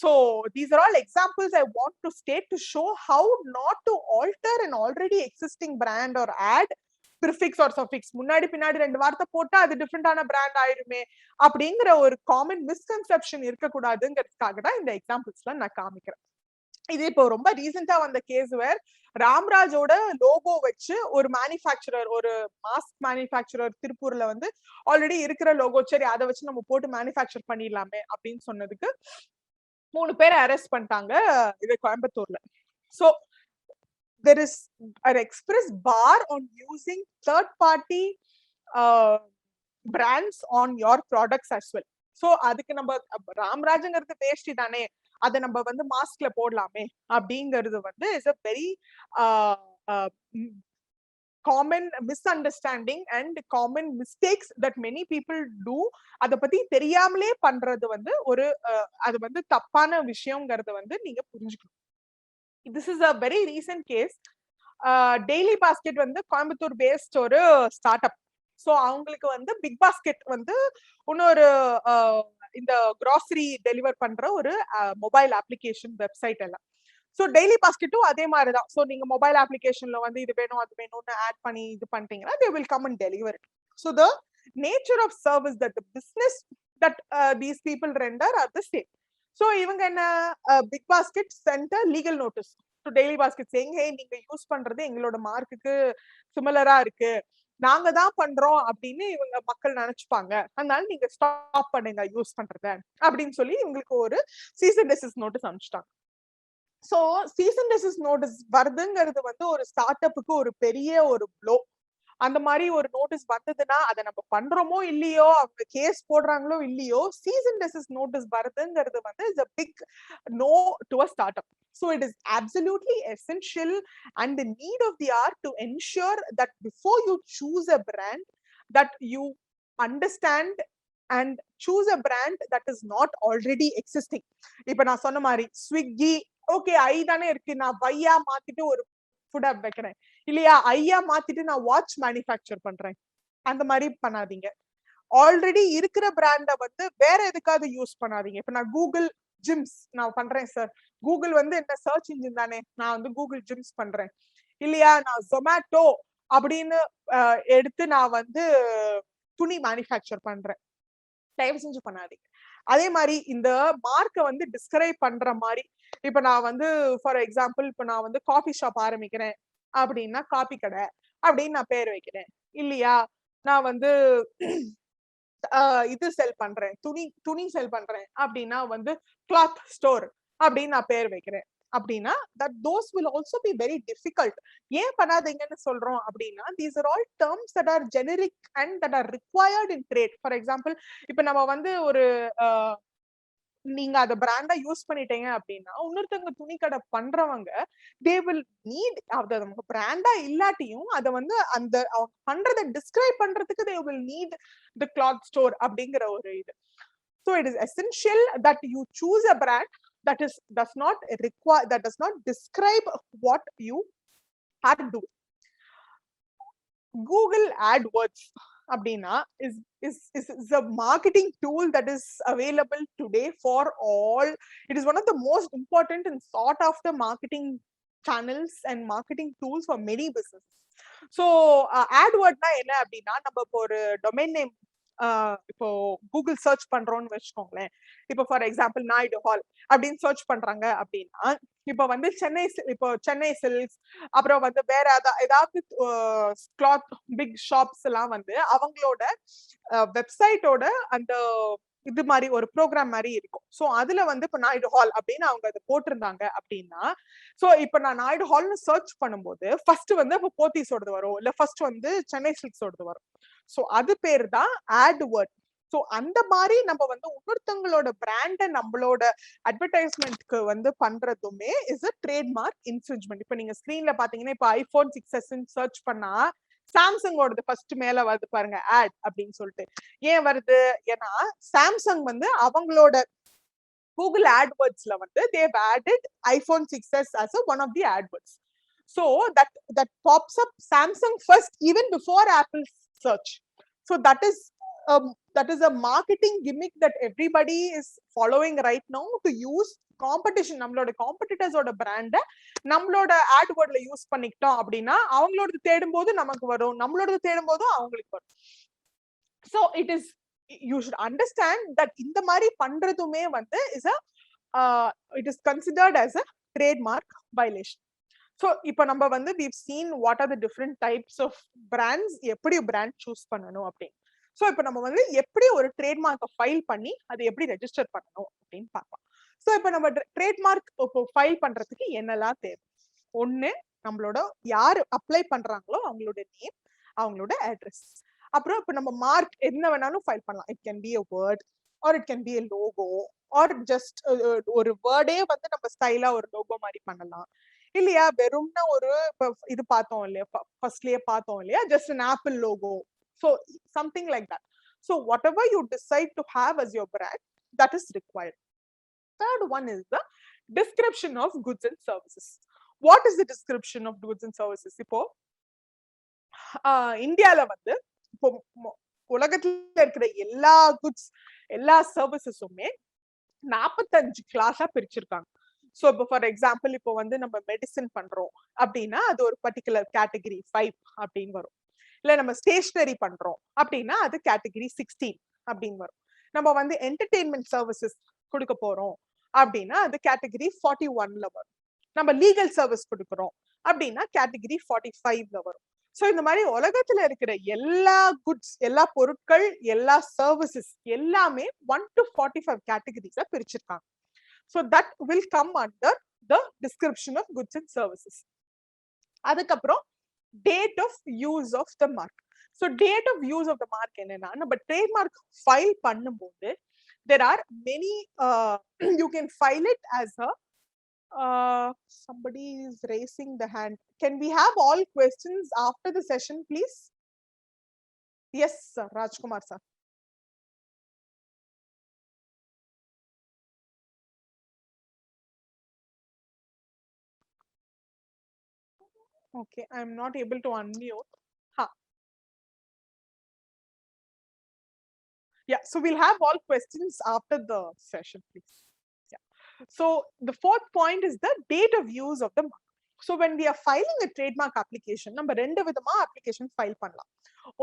So these are all examples I want to state to show how not to alter an already existing brand or add prefix or suffix. முன்னாடி பின்னாடி 2 வார்த்தை போட்டா அது டிஃபரெண்டான பிராண்ட் ஆயிடுமே அப்படிங்கிற ஒரு காமன் மிஸ்கன்செப்ஷன் இருக்கக்கூடாதுங்கிறதுக்காக தான் இந்த எக்ஸாம்பிள்ஸ்லாம் நான் காமிக்கிறேன். இது இப்போ ரொம்ப ரீசெண்டா வந்த கேஸ் வேர் ராம்ராஜோட லோகோ வச்சு ஒரு மேனுஃபேக்சரர், ஒரு மாஸ்க் மேனுஃபேக்சரர் திருப்பூர்ல வந்து ஆல்ரெடி இருக்கிற லோகோ, சரி அதை வச்சு நம்ம போட்டு மேனுஃபேக்சர் பண்ணிடலாமே அப்படின்னு சொன்னதுக்கு 3 பேரை அரெஸ்ட் பண்ணிட்டாங்க இது கோயம்புத்தூர்ல. So there is an express bar on using third party brands on your products as well. So அதுக்கு நம்ம ராம்ராஜ்ங்கிறது வேஷ்டி தானே, அதை நம்ம வந்து மாஸ்க்ல போடலாமே அப்படிங்கிறது வந்து is a very common misunderstanding and common mistakes that many people do. அத பத்தி தெரியாமலே பண்றது வந்து ஒரு அது வந்து தப்பான விஷயம்ங்கிறத வந்து நீங்க புரிஞ்சுக்கணும். This is a very recent case. Daily basket வந்து கோயம்புத்தூர் பேஸ்ட் ஒரு ஸ்டார்ட் அப். ஸோ அவங்களுக்கு வந்து பிக் பாஸ்கெட் வந்து இன்னொரு இந்த கிராசரி டெலிவர் பண்ற ஒரு மொபைல் அப்ளிகேஷன் வெப்சைட் எல்லாம். ஸோ டெய்லி பாஸ்கெட்டும் அதே மாதிரி தான். ஸோ நீங்க மொபைல் அப்ளிகேஷன்ல வந்து இது வேணும் அது வேணும்னு ஆட் பண்ணி இது பண்ணிட்டீங்கன்னா they will come and deliver it. So the nature of service that the business that these people render are the same. So இவங்க என்ன Big Basket sent a legal notice to daily basket saying hey நீங்க யூஸ் பண்றது எங்களோட மார்க்குக்கு சிமிலரா இருக்கு, நாங்க தான் பண்றோம் அப்படின்னு இவங்க மக்கள் நினைச்சுப்பாங்க, அதனால நீங்க ஸ்டாப் பண்ணுங்க யூஸ் பண்றத அப்படின்னு சொல்லி இவங்களுக்கு ஒரு சீஸ் அண்ட் டெசிஸ் நோட்டீஸ் அனுப்பிச்சிட்டாங்க. So cease and desist notice வருதுங்கிறது வந்து ஒரு ஸ்டார்ட் அப்புக்கு ஒரு பெரிய ஒரு ப்ளோ. அந்த மாதிரி ஒரு நோட்டீஸ் வந்ததுன்னா அதை நம்ம பண்றோமோ இல்லையோ, அவங்க கேஸ் போடுறாங்களோ இல்லையோ, சீஸ் அண்ட் டெசிஸ் நோட்டீஸ் வருதுங்கிறது வந்து is a big no to a startup. So it is absolutely essential and the need of the hour to ensure that before you choose a brand that you understand and choose a brand that is not already existing. இப்ப நான் சொன்ன மாதிரி ஸ்விக்கி ஓகே ஐ தானே இருக்கு, நான் வையா மாத்திட்டு ஒரு ஃபுட் ஆப் வைக்கிறேன் இல்லையா, ஐயா மாத்திட்டு நான் வாட்ச் மேனுஃபேக்சர் பண்றேன், அந்த மாதிரி பண்ணாதீங்க. ஆல்ரெடி இருக்கிற பிராண்ட வந்து வேற எதுக்காவது யூஸ் பண்ணாதீங்க. இப்ப நான் கூகுள் ஜிம்ஸ் நான் பண்றேன் சார், கூகுள் வந்து என்ன சர்ச் இன்ஜின் தானே, நான் வந்து கூகுள் ஜிம்ஸ் பண்றேன் இல்லையா, நான் ஜொமேட்டோ அப்படின்னு எடுத்து நான் வந்து துணி மேனுஃபேக்சர் பண்றேன், தயவு செஞ்சு பண்ணாதீங்க. அதே மாதிரி இந்த மார்க்கை வந்து டிஸ்கிரைப் பண்ற மாதிரி இப்ப நான் வந்து ஃபார் எக்ஸாம்பிள் இப்ப நான் வந்து காஃபி ஷாப் ஆரம்பிக்கிறேன் அப்படின்னா காபி கடை அப்படின்னு நான் பேர் வைக்கிறேன் இல்லையா, நான் வந்து இது செல் பண்றேன் துணி செல் பண்றேன் அப்படின்னா வந்து கிளாத் ஸ்டோர் அப்படின்னு நான் பேர் வைக்கிறேன் அப்படின்னா that those will also be very difficult. ஏன் பண்ணாதீங்கன்னு சொல்றோம் அப்படின்னா these are all terms that are generic and that are required in trade. For example இப்ப நம்ம வந்து ஒரு நீங்க அத பிராண்டா யூஸ் பண்ணிட்டீங்க அப்படின்னா இன்னொருத்தவங்க துணி கடை பண்றவங்க they will need அத நம்ம பிராண்டா இல்லாட்டியும் அத வந்து அந்த அவங்க பண்றதை டிஸ்கிரைப் பண்றதுக்கு they will need the cloth store அப்படிங்கிற ஒரு இது. So it is essential that you choose a brand that does not describe what you are doing. Google AdWords அப்படின்னா is a marketing tool that is available today for all. It is one of the most important and sought after marketing channels and marketing tools for many businesses. So AdWord na என்ன அப்படின்னா நம்ம இப்போ ஒரு டொமைன் நேம் இப்போ கூகுள் சர்ச் பண்றோம்னு வச்சுக்கோங்களேன், இப்போ ஃபார் எக்ஸாம்பிள் நாயுடு ஹால் அப்படின்னு சர்ச் பண்றாங்க அப்படின்னா இப்ப வந்து சென்னை சில்க்ஸ் அப்புறம் வந்து வேற ஏதாவது கிளாத் பிக் ஷாப்ஸ் எல்லாம் வந்து அவங்களோட வெப்சைட்டோட அந்த இது மாதிரி ஒரு ப்ரோக்ராம் மாதிரி இருக்கும். சோ அதுல வந்து இப்ப நாயுடு ஹால் அப்படின்னு அவங்க அதை போட்டிருந்தாங்க அப்படின்னா சோ இப்ப நான் நாயுடு ஹால்னு சர்ச் பண்ணும்போது ஃபர்ஸ்ட் வந்து இப்ப போத்தீஸோடது வரும் இல்ல ஃபர்ஸ்ட் வந்து சென்னை சில்க்ஸோடது வரும். சோ அது பேர் தான் AdWord. சோ அந்த மாதிரி நம்ம வந்து இன்னொருத்தவங்களோட பிராண்ட நம்மளோட அட்வர்டைஸ்மெண்ட்க்கு வந்து பண்றதுமே இஸ் a trademark infringement. இப்ப நீங்க ஸ்கிரீன்ல பாத்தீங்கன்னா இப்ப iPhone 6s சர்ச் பண்ணா சாம்சங்கோடது ஃபர்ஸ்ட் மேல வருது பாருங்க ஆட் அப்படின்னு சொல்லிட்டு. ஏன் வருது? ஏன்னா சாம்சங் வந்து அவங்களோட கூகுள் AdWordsல வந்து they've added iPhone 6s as one of the AdWords. So that pops up Samsung first even before Apple search. So that is a marketing gimmick that everybody is following right now to use competition. நம்மளோட காம்படிட்டர்ஸோட பிராண்ட நம்மளோட AdWordல யூஸ் பண்ணிக்கிட்டோம் அப்படின்னா அவங்களோட தேடும் போது நமக்கு வரும், நம்மளோட தேடும் போதும் அவங்களுக்கு வரும். So you should understand that இந்த மாதிரி பண்றதுமே வந்து it is considered as a trademark violation. So இப்ப நம்ம வந்து we've seen what are the different types of brands, எப்படி brand choose பண்ணணும் அப்படின்னு. சோ இப்ப நம்ம வந்து எப்படி ஒரு ட்ரேட்மார்க்கை ஃபைல் பண்ணி அதை எப்படி ரெஜிஸ்டர் பண்ணணும் அப்படின்னு பார்ப்போம். சோ இப்ப நம்ம ட்ரேட்மார்க் ஃபைல் பண்றதுக்கு என்னெல்லாம் தேவை? ஒண்ணு நம்மளோட யாரு அப்ளை பண்றாங்களோ அவங்களோட நேம், அவங்களோட அட்ரஸ். அப்புறம் இப்ப நம்ம மார்க் என்ன வேணாலும் ஃபைல் பண்ணலாம். It can be a word or it can be a logo or just ஒரு வேர்டே வந்து நம்ம ஸ்டைலா ஒரு லோகோ மாதிரி பண்ணலாம் இல்லையா, வெறும்னா ஒரு இது பார்த்தோம் இல்லையா ஃபர்ஸ்ட்லயே பார்த்தோம் இல்லையா just an Apple logo. So something like that. So whatever you decide to have as your brand, that is required. Third one is the description of goods and services. What is the description of goods and services? இப்போ இந்தியால வந்து இப்போ உலகத்துல இருக்கிற எல்லா குட்ஸ் எல்லா சர்வீசஸுமே 45 கிளாஸா பிரிச்சிருக்காங்க. சோ இப்போ ஃபார் எக்ஸாம்பிள் இப்போ வந்து நம்ம மெடிசின் பண்றோம் அப்படின்னா அது ஒரு பர்டிகுலர் கேட்டகரி 5 அப்படின்னு வரும். இல்ல நம்ம ஸ்டேஷனரி பண்றோம் அப்படின்னா அது கேட்டகரி 16 அப்படின்னு வரும். நம்ம வந்து என்டர்டெயின்மெண்ட் சர்வீசஸ் கொடுக்க போறோம் அப்படின்னா அது கேட்டகரி 41ல வரும். நம்ம லீகல் சர்வீஸ் கொடுக்குறோம் அப்படின்னா கேட்டகரி 45ல வரும். சோ இந்த மாதிரி உலகத்துல இருக்கிற எல்லா குட்ஸ், எல்லா பொருட்கள், எல்லா சர்வீசஸ் எல்லாமே 1 to 45 கேட்டகரிஸா பிரிச்சிருக்காங்க. So that will come under the description of goods and services. அதுக்கப்புறம் date of use of the mark. So date of use of the mark என்னன்னா நம்ம trademark file பண்ணும்போது there are many you can file it as a somebody is raising the hand. Can we have all questions after the session, please? Yes, sir. Rajkumar sir. Okay, I am not able to unmute. Yeah, so we'll have all questions after the session, please. Yeah. So the fourth point is the date of use of the mark. So when we are filing a trademark application, நம்ம ரெண்டு விதமா அப்ளிகேஷன் ஃபைல் பண்ணலாம்.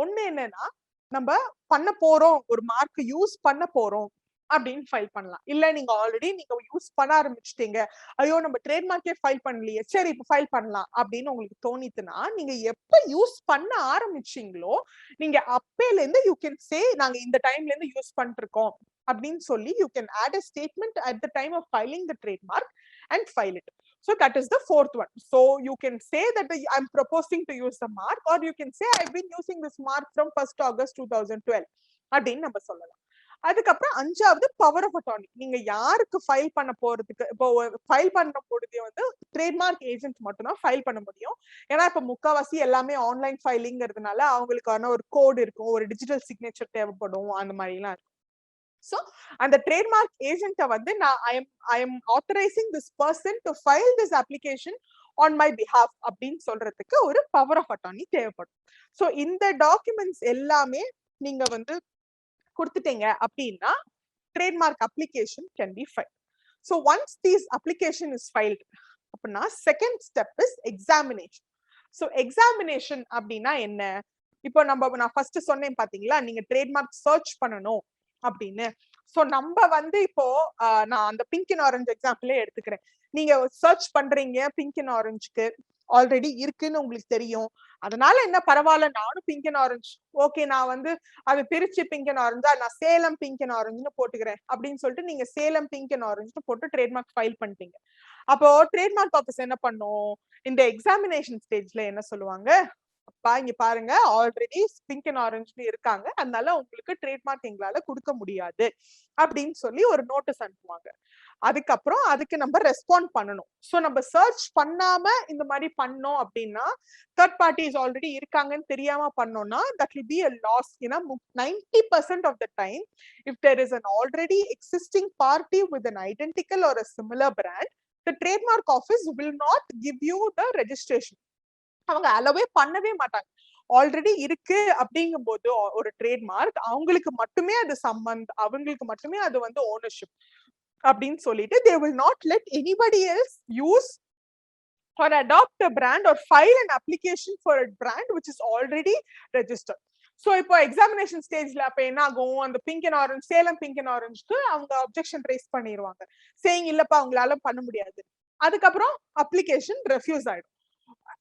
ஒண்ணு என்னன்னா நம்ம பண்ண போறோம், ஒரு மார்க் யூஸ் பண்ண போறோம் அப்படின்னு ஃபைல் பண்ணலாம். இல்ல நீங்க ஆல்ரெடி நீங்க யூஸ் பண்ண ஆரம்பிச்சிட்டீங்க, ஐயோ நம்ம ட்ரேட்மார்க்கே ஃபைல் பண்ணலையே, சரி இப்ப ஃபைல் பண்ணலாம் அப்படின்னு உங்களுக்கு தோணித்துனா நீங்க எப்ப யூஸ் பண்ண ஆரம்பிச்சீங்களோ நீங்க அப்பையில இருந்து யூ கேன் சே நாங்க இந்த டைம்ல இருந்து யூஸ் பண்ணிருக்கோம் அப்படின்னு சொல்லி you can add a statement at the time of filing the trademark and file it. So that is the fourth one. So you can say that I'm proposing to use the mark, or you can say I've been using this mark from 1st August 2012 அப்படின்னு நம்ம சொல்லலாம். அதுக்கப்புறம் அஞ்சாவது பவர் ஆஃப் அட்டார்னி. நீங்க யாருக்கு ஃபைல் பண்ண போறதுக்கு, இப்போ ஃபைல் பண்ண பொழுது வந்து ட்ரேட்மார்க் ஏஜென்ட் மட்டும் தான் ஃபைல் பண்ண முடியும். ஏன்னா இப்ப முக்காவாசி எல்லாமே ஆன்லைன் ஃபைலிங்கிறதுனால அவங்களுக்கான ஒரு கோட் இருக்கும், ஒரு டிஜிட்டல் சிக்னேச்சர் தேவைப்படும், அந்த மாதிரி எல்லாம் இருக்கும். So அந்த ட்ரேட்மார்க் ஏஜென்ட்டை வந்து நான் I am authorizing this person to file this application on my behalf அப்படின்னு சொல்றதுக்கு ஒரு பவர் ஆஃப் அட்டார்னி தேவைப்படும். ஸோ இந்த டாக்குமெண்ட்ஸ் எல்லாமே நீங்க வந்து கொடுத்துட்டீங்க அப்படின்னா trademark application can be filed. So once this application is filed அப்படின்னா second step is examination. So examination அப்படின்னா என்ன? இப்போ நான் ஃபர்ஸ்ட் சொன்னேன் பாத்தீங்களா, நீங்க ட்ரேட்மார்க் சர்ச் பண்ணணும் அப்படின்னு. சோ நம்ம வந்து இப்போ நான் அந்த பிங்க் அண்ட் ஆரஞ்சு எக்ஸாம்பிளே எடுத்துக்கிறேன். நீங்க சர்ச் பண்றீங்க பிங்க் அண்ட் ஆரஞ்சுக்கு, ஆல்ரெடி இருக்குன்னு உங்களுக்கு தெரியும், அதனால என்ன பரவாயில்ல நானும் பிங்க் அண்ட் ஆரஞ்சு, ஓகே நான் வந்து அது திருச்சி பிங்க் அண்ட் ஆரஞ்சா நான் சேலம் பிங்க் அண்ட் ஆரஞ்சுன்னு போட்டுக்கிறேன் அப்படின்னு சொல்லிட்டு நீங்க சேலம் பிங்க் அண்ட் ஆரஞ்சுன்னு போட்டு ட்ரேட்மார்க் ஃபைல் பண்ணிட்டீங்க. அப்போ ட்ரேட்மார்க் ஆஃபீஸ் என்ன பண்ணும், இந்த எக்ஸாமினேஷன் ஸ்டேஜ்ல என்ன சொல்லுவாங்க, அப்பா இங்க பாருங்க ஆல்ரெடி பிங்க் அண்ட் ஆரஞ்சுன்னு இருக்காங்க, அதனால உங்களுக்கு ட்ரேட்மார்க் எங்களால கொடுக்க முடியாது அப்படின்னு சொல்லி ஒரு நோட்டீஸ் அனுப்புவாங்க. அதுக்கப்புறம் அதுக்கு நம்ம ரெஸ்பாண்ட் பண்ணணும். சோ நம்ம சர்ச் பண்ணாம இந்த மாதிரி பண்ணோம் அப்படின்னா, தேர்ட் பார்ட்டிஸ் ஆல்ரெடி இருக்காங்கன்னு தெரியாம பண்ணோம்னா that will be a loss. ஏன்னா 90% of the time if there is an already existing party with an identical or a similar brand, the trademark office will not give you the registration. அவங்க அளவே பண்ணவே மாட்டாங்க. ஆல்ரெடி இருக்கு அப்படிங்கும் போது ஒரு ட்ரேட்மார்க் அவங்களுக்கு மட்டுமே அது சம்பந்தம், அவங்களுக்கு மட்டுமே அது வந்து ஓனர்ஷிப் அப்படின்னு சொல்லிட்டு they will not let anybody else use or adopt a brand or file an application for a brand which is already registered. So இப்போ எக்ஸாமினேஷன் ஸ்டேஜ்ல அப்ப என்ன ஆகும், அந்த pink and orange Salem pink and ஆரஞ்சுக்கு அவங்க அப்ஜெக்ஷன் ரைஸ் பண்ணிடுவாங்க, சேயிங் இல்லப்பா அவங்களால பண்ண முடியாது. அதுக்கப்புறம் அப்ளிகேஷன் ரெஃப்யூஸ் ஆயிடும்.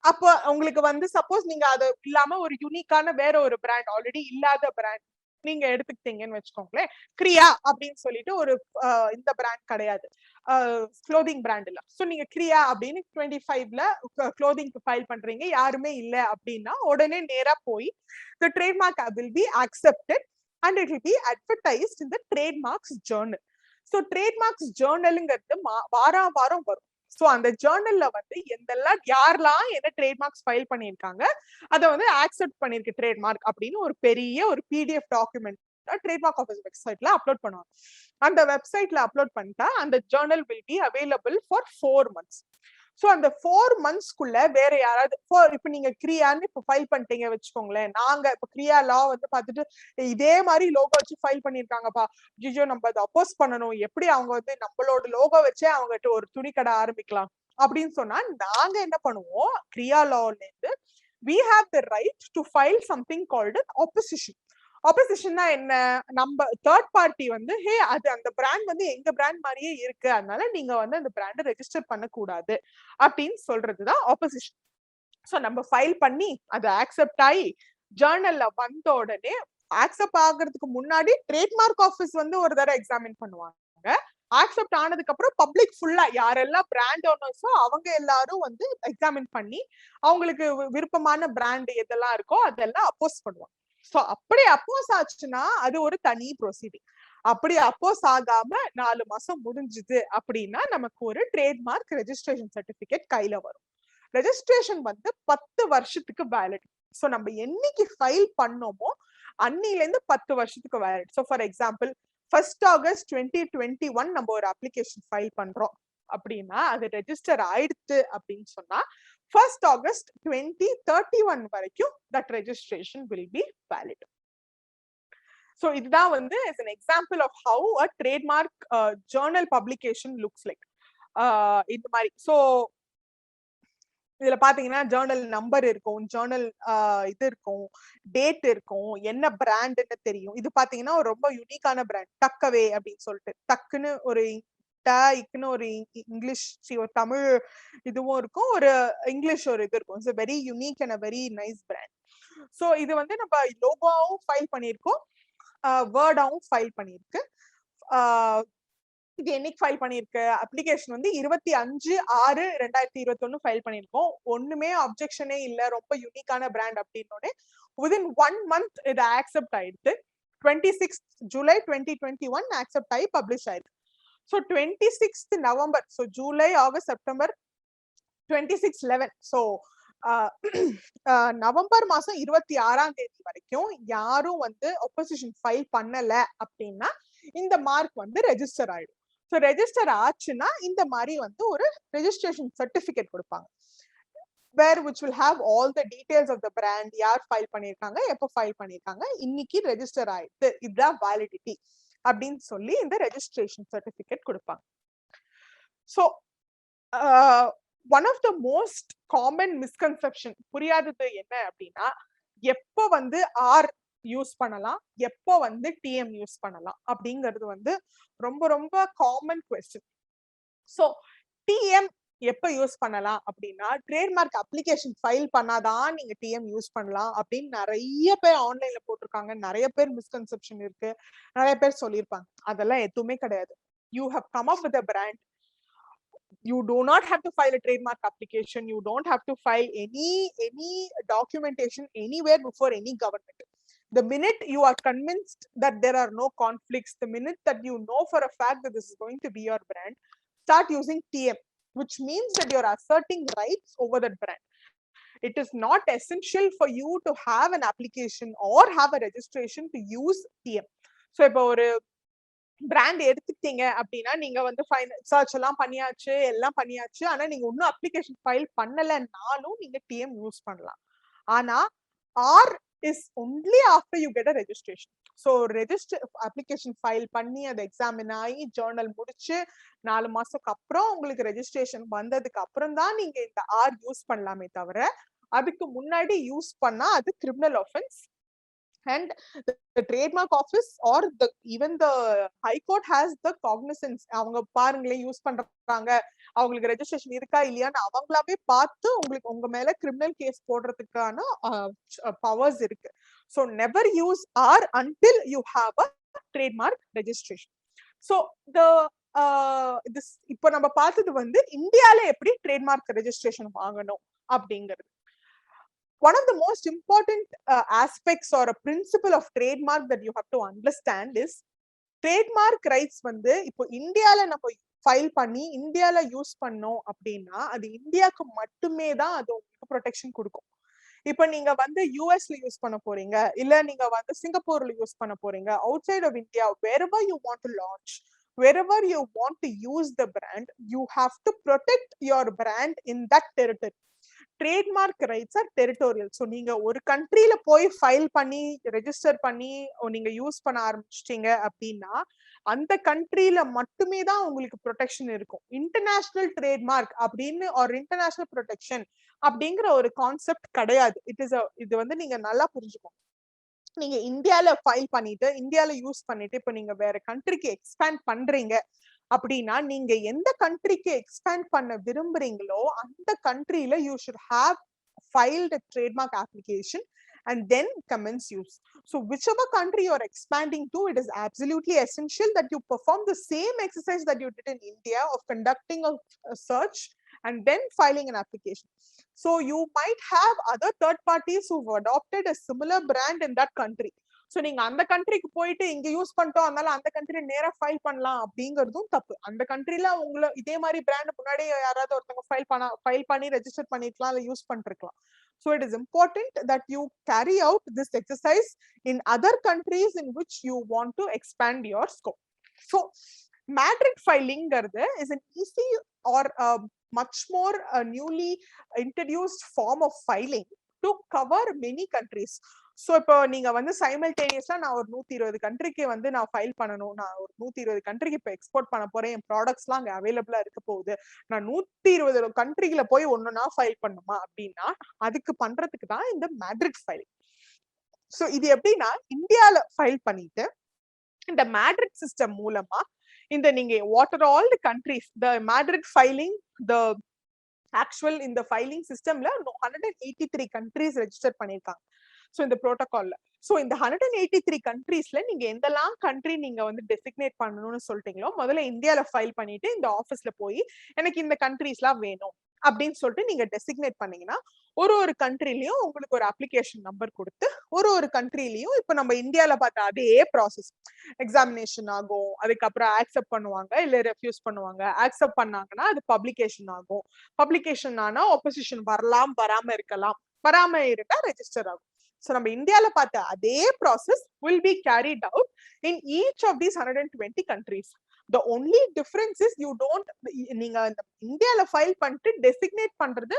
அப்போ உங்களுக்கு வந்து சப்போஸ் நீங்க அது இல்லாம ஒரு யூனிக்கான வேற ஒரு பிராண்ட், ஆல்ரெடி இல்லாத பிராண்ட் நீங்க எடுத்துக்கிட்டீங்கன்னு வச்சுக்கோங்களேன், கிரியா அப்படின்னு சொல்லிட்டு ஒரு இந்த பிராண்ட் கிடையாது, க்ளோதிங் பிராண்ட் இல்ல. சோ நீங்க கிரியா அப்படின்னு 25ல க்ளோதிங்க்கு ஃபைல் பண்றீங்க, யாருமே இல்ல அப்படின்னா உடனே நேரா போய் the trademark will be accepted and it will be advertised in the trademarks journal. So trademarks journalங்கிறது வாரம் வரும். சோ அந்த ஜேர்னல்ல வந்து எந்தெல்லாம் யாரெல்லாம் என்ன ட்ரேட்மார்க்ஸ் ஃபைல் பண்ணிருக்காங்க அதை வந்து ஆக்செப்ட் பண்ணிருக்கு ட்ரேட்மார்க் அப்படின்னு ஒரு பெரிய ஒரு PDF டாக்குமெண்ட் ட்ரேட்மார்க் ஆஃபீஸ் வெப்சைட்ல அப்லோட் பண்ணுவாங்க. அந்த வெப்சைட்ல அப்லோட் பண்ணிட்டா அந்த Journal will be available for 4 months. So அந்த 4 monthsக்குள்ள வேற யாராவது இப்ப நீங்க கிரியான்னு இப்ப ஃபைல் பண்ணிட்டீங்க வச்சுக்கோங்களேன். நாங்க இப்ப கிரியா லா வந்து பார்த்துட்டு இதே மாதிரி லோகோ வச்சு ஃபைல் பண்ணிருக்காங்கப்பா, ஐயோ நம்ம அதை அப்போஸ் பண்ணணும், எப்படி அவங்க வந்து நம்மளோட லோகோ வச்சே அவங்ககிட்ட ஒரு துணி கடை ஆரம்பிக்கலாம் அப்படின்னு சொன்னா நாங்க என்ன பண்ணுவோம், கிரியா லால இருந்து we have the right to file something called an opposition. ஆப்போசிஷன்னா என்ன, நம்ம தேர்ட் பார்ட்டி வந்து ஹே அது அந்த பிராண்ட் வந்து எங்க பிராண்ட் மாதிரியே இருக்கு, அதனால நீங்க வந்து அந்த பிராண்டை ரெஜிஸ்டர் பண்ணக்கூடாது அப்படின்னு சொல்றதுதான் ஆப்போசிஷன். சோ நம்ம ஃபைல் பண்ணி அது ஆக்செப்ட் ஆகி ஜேர்னல்ல வந்த உடனே, ஆக்செப்ட் ஆகுறதுக்கு முன்னாடி ட்ரேட்மார்க் ஆபீஸ் வந்து ஒரு தடவை எக்ஸாமின் பண்ணுவாங்க. ஆக்செப்ட் ஆனதுக்கு அப்புறம் பப்ளிக் ஃபுல்லா யாரெல்லாம் பிராண்ட் ஓனர்ஸோ அவங்க எல்லாரும் வந்து எக்ஸாமின் பண்ணி அவங்களுக்கு விருப்பமான பிராண்ட் எதெல்லாம் இருக்கோ அதெல்லாம் அப்போஸ் பண்ணுவாங்க. சோ அப்படி அப்போஸ் ஆச்சுன்னா அது ஒரு தனி ப்ரொசீடிங். அப்படி அப்போஸ் ஆகாம 4 மாசம் முடிஞ்சுது அப்படின்னா நமக்கு ஒரு ட்ரேட்மார்க் ரெஜிஸ்ட்ரேஷன் சர்டிபிகேட் கையில வரும். ரெஜிஸ்ட்ரேஷன் வந்து 10 வருஷத்துக்கு வேலிட். சோ நம்ம என்னைக்கு ஃபைல் பண்ணோமோ அன்னில இருந்து 10 வருஷத்துக்கு valid. So for example 1st August 2021 நம்ம ஒரு அப்ளிகேஷன் ஃபைல் பண்றோம் அப்படின்னா அது ரெஜிஸ்டர் ஆயிடுச்சு அப்படின்னு சொன்னா 1st August 2031 வரைக்கும் that registration will be valid. So இதுதான் வந்து as an example of how a trademark journal publication looks like. இந்த மாதிரி so இதுல பாத்தீங்கன்னா ஜேர்னல் நம்பர் இருக்கும், ஜேர்னல் இது இருக்கும், டேட் இருக்கும், என்ன பிராண்ட்னு தெரியும். இது பாத்தீங்கன்னா ஒரு ரொம்ப யூனிக்கான பிராண்ட் டக்கவே அப்படின்னு சொல்லிட்டு, டக்குன்னு ஒரு டக்குன்னு ஒரு இங்கிலீஷ் ஒரு தமிழ் இதுவும் இருக்கும், ஒரு இங்கிலீஷ் ஒரு இது இருக்கும். It's very unique and very nice brand. So இது வந்து நம்ம லோகோவும் ஃபைல் பண்ணிருக்கோம், வேர்டாவும் ஃபைல் பண்ணிருக்கு. இது என்னைக்கு ஃபைல் பண்ணிருக்கு, அப்ளிகேஷன் வந்து 25/6/2021 ஃபைல் பண்ணிருக்கோம். ஒண்ணுமே அப்ஜெக்ஷனே இல்ல, ரொம்ப யூனிக்கான பிராண்ட் அப்படின்னோட within 1 month இது ஆக்செப்ட் ஆயிடுது. 26th July 2021 ஆக்செப்ட் ஆகி பப்ளிஷ் ஆயிருக்கு. So 26th November, so July, August, September 26/11. So November மாசம் 26ஆம் தேதி வரைக்கும் யாரும் வந்து ஒப்போசிஷன் ஃபைல் பண்ணல அப்படின்னா இந்த மார்க் வந்து ரெஜிஸ்டர் ஆயிடும். ஸோ ரெஜிஸ்டர் ஆச்சுன்னா இந்த மாதிரி வந்து ஒரு ரெஜிஸ்ட்ரேஷன் சர்டிபிகேட் கொடுப்பாங்க, where which will have all the details of the brand, யார் ஃபைல் பண்ணிருக்காங்க, எப்போ ஃபைல் பண்ணிருக்காங்க, இன்னைக்கு ரெஜிஸ்டர் ஆயிடுது, இதுதான் வேலிடிட்டி அப்படின்னு சொல்லி இந்த ரெஜிஸ்ட்ரேஷன் சர்டிபிகேட் கொடுப்பாங்க. So one of the most common misconception, புரியாதது என்ன அப்படின்னா எப்போ வந்து ஆர் யூஸ் பண்ணலாம், எப்போ வந்து டிஎம் யூஸ் பண்ணலாம் அப்படிங்கிறது வந்து ரொம்ப ரொம்ப காமன் குவெஸ்டின். ஸோ டிஎம் எப்ப யூஸ் பண்ணலாம் அப்படின்னா ட்ரேட்மார்க் அப்ளிகேஷன் ஃபைல் பண்ணாதான் நீங்க டிஎம் யூஸ் பண்ணலாம் அப்படின்னு நிறைய பேர் ஆன்லைன்ல போட்டிருக்காங்க. நிறைய பேர் மிஸ்கன்செப்ஷன் இருக்கு, நிறைய பேர் சொல்லியிருப்பாங்க. அதெல்லாம் எதுவுமே கிடையாது. You have come up with a brand, you do not have to file a trademark application, you don't have to file any documentation anywhere before any government. The minute you are convinced that there are no conflicts, the minute that you know for a fact that this is going to be your brand, start using TM, which means that you're asserting rights over that brand. It is not essential for you to have an application or have a registration to use TM. So இப்போ ஒரு பிராண்ட் எடுத்துட்டீங்க அப்படின்னா நீங்க வந்து சர்ச் எல்லாம் பண்ணியாச்சு, எல்லாம் பண்ணியாச்சு, ஆனா நீங்க இன்னும் அப்ளிகேஷன் ஃபைல் பண்ணலனாலும் நீங்க டிஎம் யூஸ் பண்ணலாம். ஆனா R is only after you get a registration. So register application file பண்ணி அது எக்ஸாமின் ஆகி ஜேர்னல் முடிச்சு 4 மாசத்துக்கு அப்புறம் உங்களுக்கு ரெஜிஸ்ட்ரேஷன் வந்ததுக்கு அப்புறம் தான் நீங்க இந்த ஆர் யூஸ் பண்ணலாமே தவிர அதுக்கு முன்னாடி யூஸ் பண்ணா அது criminal offence. And the trademark office or even the high court has the cognizance. அவங்க பாருங்களே யூஸ் பண்றாங்க, அவங்களுக்கு ரெஜிஸ்ட்ரேஷன் இருக்கா இல்லையான்னு அவங்களாவே பார்த்து உங்களுக்கு உங்க மேல கிரிமினல் கேஸ் போடுறதுக்கான பவர்ஸ் இருக்கு. So never use R until you have a trademark registration. So this இப்போ நம்ம பார்த்தது வந்து இந்தியால எப்படி trademark registration வாங்கணும் அப்படிங்கிறது. One of the most important aspects or a principle of trademark that you have to understand is trademark rights வந்து இப்போ இந்தியால நம்ம ஃபைல் பண்ணி இந்தியால யூஸ் பண்ணோம் அப்படின்னா அது இந்தியாவுக்கு மட்டுமே தான் அது உங்களுக்கு ப்ரொடெக்ஷன் கொடுக்கும். இப்போ நீங்க வந்து யூஎஸ்ல யூஸ் பண்ண போறீங்க, இல்ல நீங்க வந்து சிங்கப்பூர்ல யூஸ் பண்ண போறீங்க, outside of India wherever you want to launch, wherever you want to use the brand, you have to protect your brand in that territory. Trademark rights are territorial. So நீங்க ஒரு கண்ட்ரில போய் ஃபைல் பண்ணி ரெஜிஸ்டர் பண்ணி நீங்க யூஸ் பண்ண ஆரம்பிச்சிட்டீங்க அப்படின்னா அந்த கண்ட்ரில மட்டுமே தான் உங்களுக்கு ப்ரொடெக்ஷன் இருக்கும். இன்டர்நேஷனல் ட்ரேட்மார்க் அப்படின்னு ஒரு இன்டர்நேஷனல் ப்ரொடெக்ஷன் அப்படிங்கிற ஒரு கான்செப்ட் கிடையாது. இது வந்து நீங்க நல்லா புரிஞ்சுக்கணும். நீங்க இந்தியால ஃபைல் பண்ணிட்டு இந்தியால யூஸ் பண்ணிட்டு இப்ப நீங்க வேற கண்ட்ரிக்கு எக்ஸ்பேண்ட் பண்றீங்க அப்படின்னா நீங்க எந்த கண்ட்ரிக்கு எக்ஸ்பேண்ட் பண்ண விரும்புறீங்களோ அந்த கண்ட்ரில you should have filed a trademark application and then commence use. So whichever country you're expanding to, it is absolutely essential that you perform the same exercise that you did in India of conducting a search and then filing an application. So you might have other third parties who've adopted a similar brand in that country. So நீங்க அந்த கண்ட்ரிக்கு போயிட்டு இங்க யூஸ் பண்ணிட்டோம் அதனால அந்த கண்ட்ரி நேரா ஃபைல் பண்ணலாம் அப்படிங்கறதும் தப்பு. அந்த கண்ட்ரில உங்களை இதே மாதிரி பிராண்ட் முன்னாடி யாராவது ஒருத்தவங்க ஃபைல் பண்ணி ரெஜிஸ்டர் பண்ணிருக்கலாம், அதை யூஸ் பண்ணிருக்கலாம். So it is important that you carry out this exercise in other countries in which you want to expand your scope. So Madrid filing is an easy or much more newly introduced form of filing to cover many countries. So இப்போ நீங்க வந்து சைமல்டேனியஸா நான் ஒரு 120 கண்ட்ரிக்கு வந்து நான் ஃபைல் பண்ணணும், நான் ஒரு 120 கண்ட்ரிக்கு இப்போ எக்ஸ்போர்ட் பண்ண போறேன், என் ப்ராடக்ட்ஸ்லாம் அங்க அவைலபிளா இருக்க போகுது, நான் 120 கண்ட்ரில போய் ஒண்ணுனா ஃபைல் பண்ணுமா அப்படின்னா அதுக்கு பண்றதுக்கு தான் இந்த மேட்ரிட் ஃபைலிங். ஸோ இது எப்படின்னா இந்தியால ஃபைல் பண்ணிட்டு இந்த மேட்ரிட் சிஸ்டம் மூலமா இந்த நீங்க what are all the countries the Madrid filing the actual இந்த ஃபைலிங் சிஸ்டம்ல 183 கண்ட்ரிஸ் ரெஜிஸ்டர் பண்ணிருக்காங்க. சோ இந்த புரோட்டோகால்ல சோ இந்த 183 கண்ட்ரீஸ்ல நீங்க எந்தெல்லாம் கண்ட்ரி நீங்க வந்து டெசிக்னேட் பண்ணணும்னு சொல்லிட்டீங்களோ முதல்ல இந்தியால ஃபைல் பண்ணிட்டு இந்த ஆபீஸ்ல போய் எனக்கு இந்த கண்ட்ரீஸ்லாம் வேணும் அப்படின்னு சொல்லிட்டு நீங்க டெசிக்னேட் பண்ணீங்கன்னா ஒரு கண்ட்ரிலயும் உங்களுக்கு ஒரு அப்ளிகேஷன் நம்பர் கொடுத்து ஒரு கண்ட்ரிலயும் இப்ப நம்ம இந்தியால பார்த்த அதே ப்ராசஸ் எக்ஸாமினேஷன் ஆகும், அதுக்கப்புறம் ஆக்செப்ட் பண்ணுவாங்க இல்ல ரெஃப்யூஸ் பண்ணுவாங்க. ஆக்செப்ட் பண்ணாங்கன்னா அது பப்ளிகேஷன் ஆகும், பப்ளிகேஷன் ஆனா ஆப்போசிஷன் வரலாம், வராம இருக்கலாம், வராம இருந்தா ரெஜிஸ்டர் ஆகும். So நம்ம இந்தியால பார்த்த அதே process will be carried out in each of these 120 countries. The only difference is you don't நீங்க இந்தியால ஃபைல் பண்ணிட்டு டெசிக்னேட் பண்றது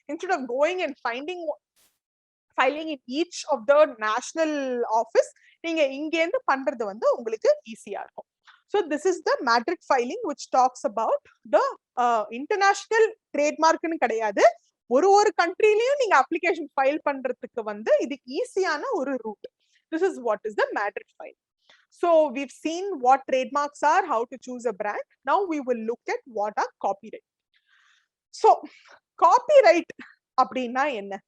instead of going and filing in each of the national office நீங்க இங்க இருந்து பண்றது வந்து உங்களுக்கு ஈஸியா இருக்கும். So this is the Madrid filing which talks about the international trademark னு கிடையாது, ஒரு கண்ட்ரிலயும் நீங்க அப்ளிகேஷன் ஃபைல் பண்றதுக்கு வந்து இது ஈஸியான ஒரு root. This is what is the Madrid file. So we've seen what trademarks are, how to choose a brand. Now we will look at what are copyright. So copyright அப்படின்னா என்ன?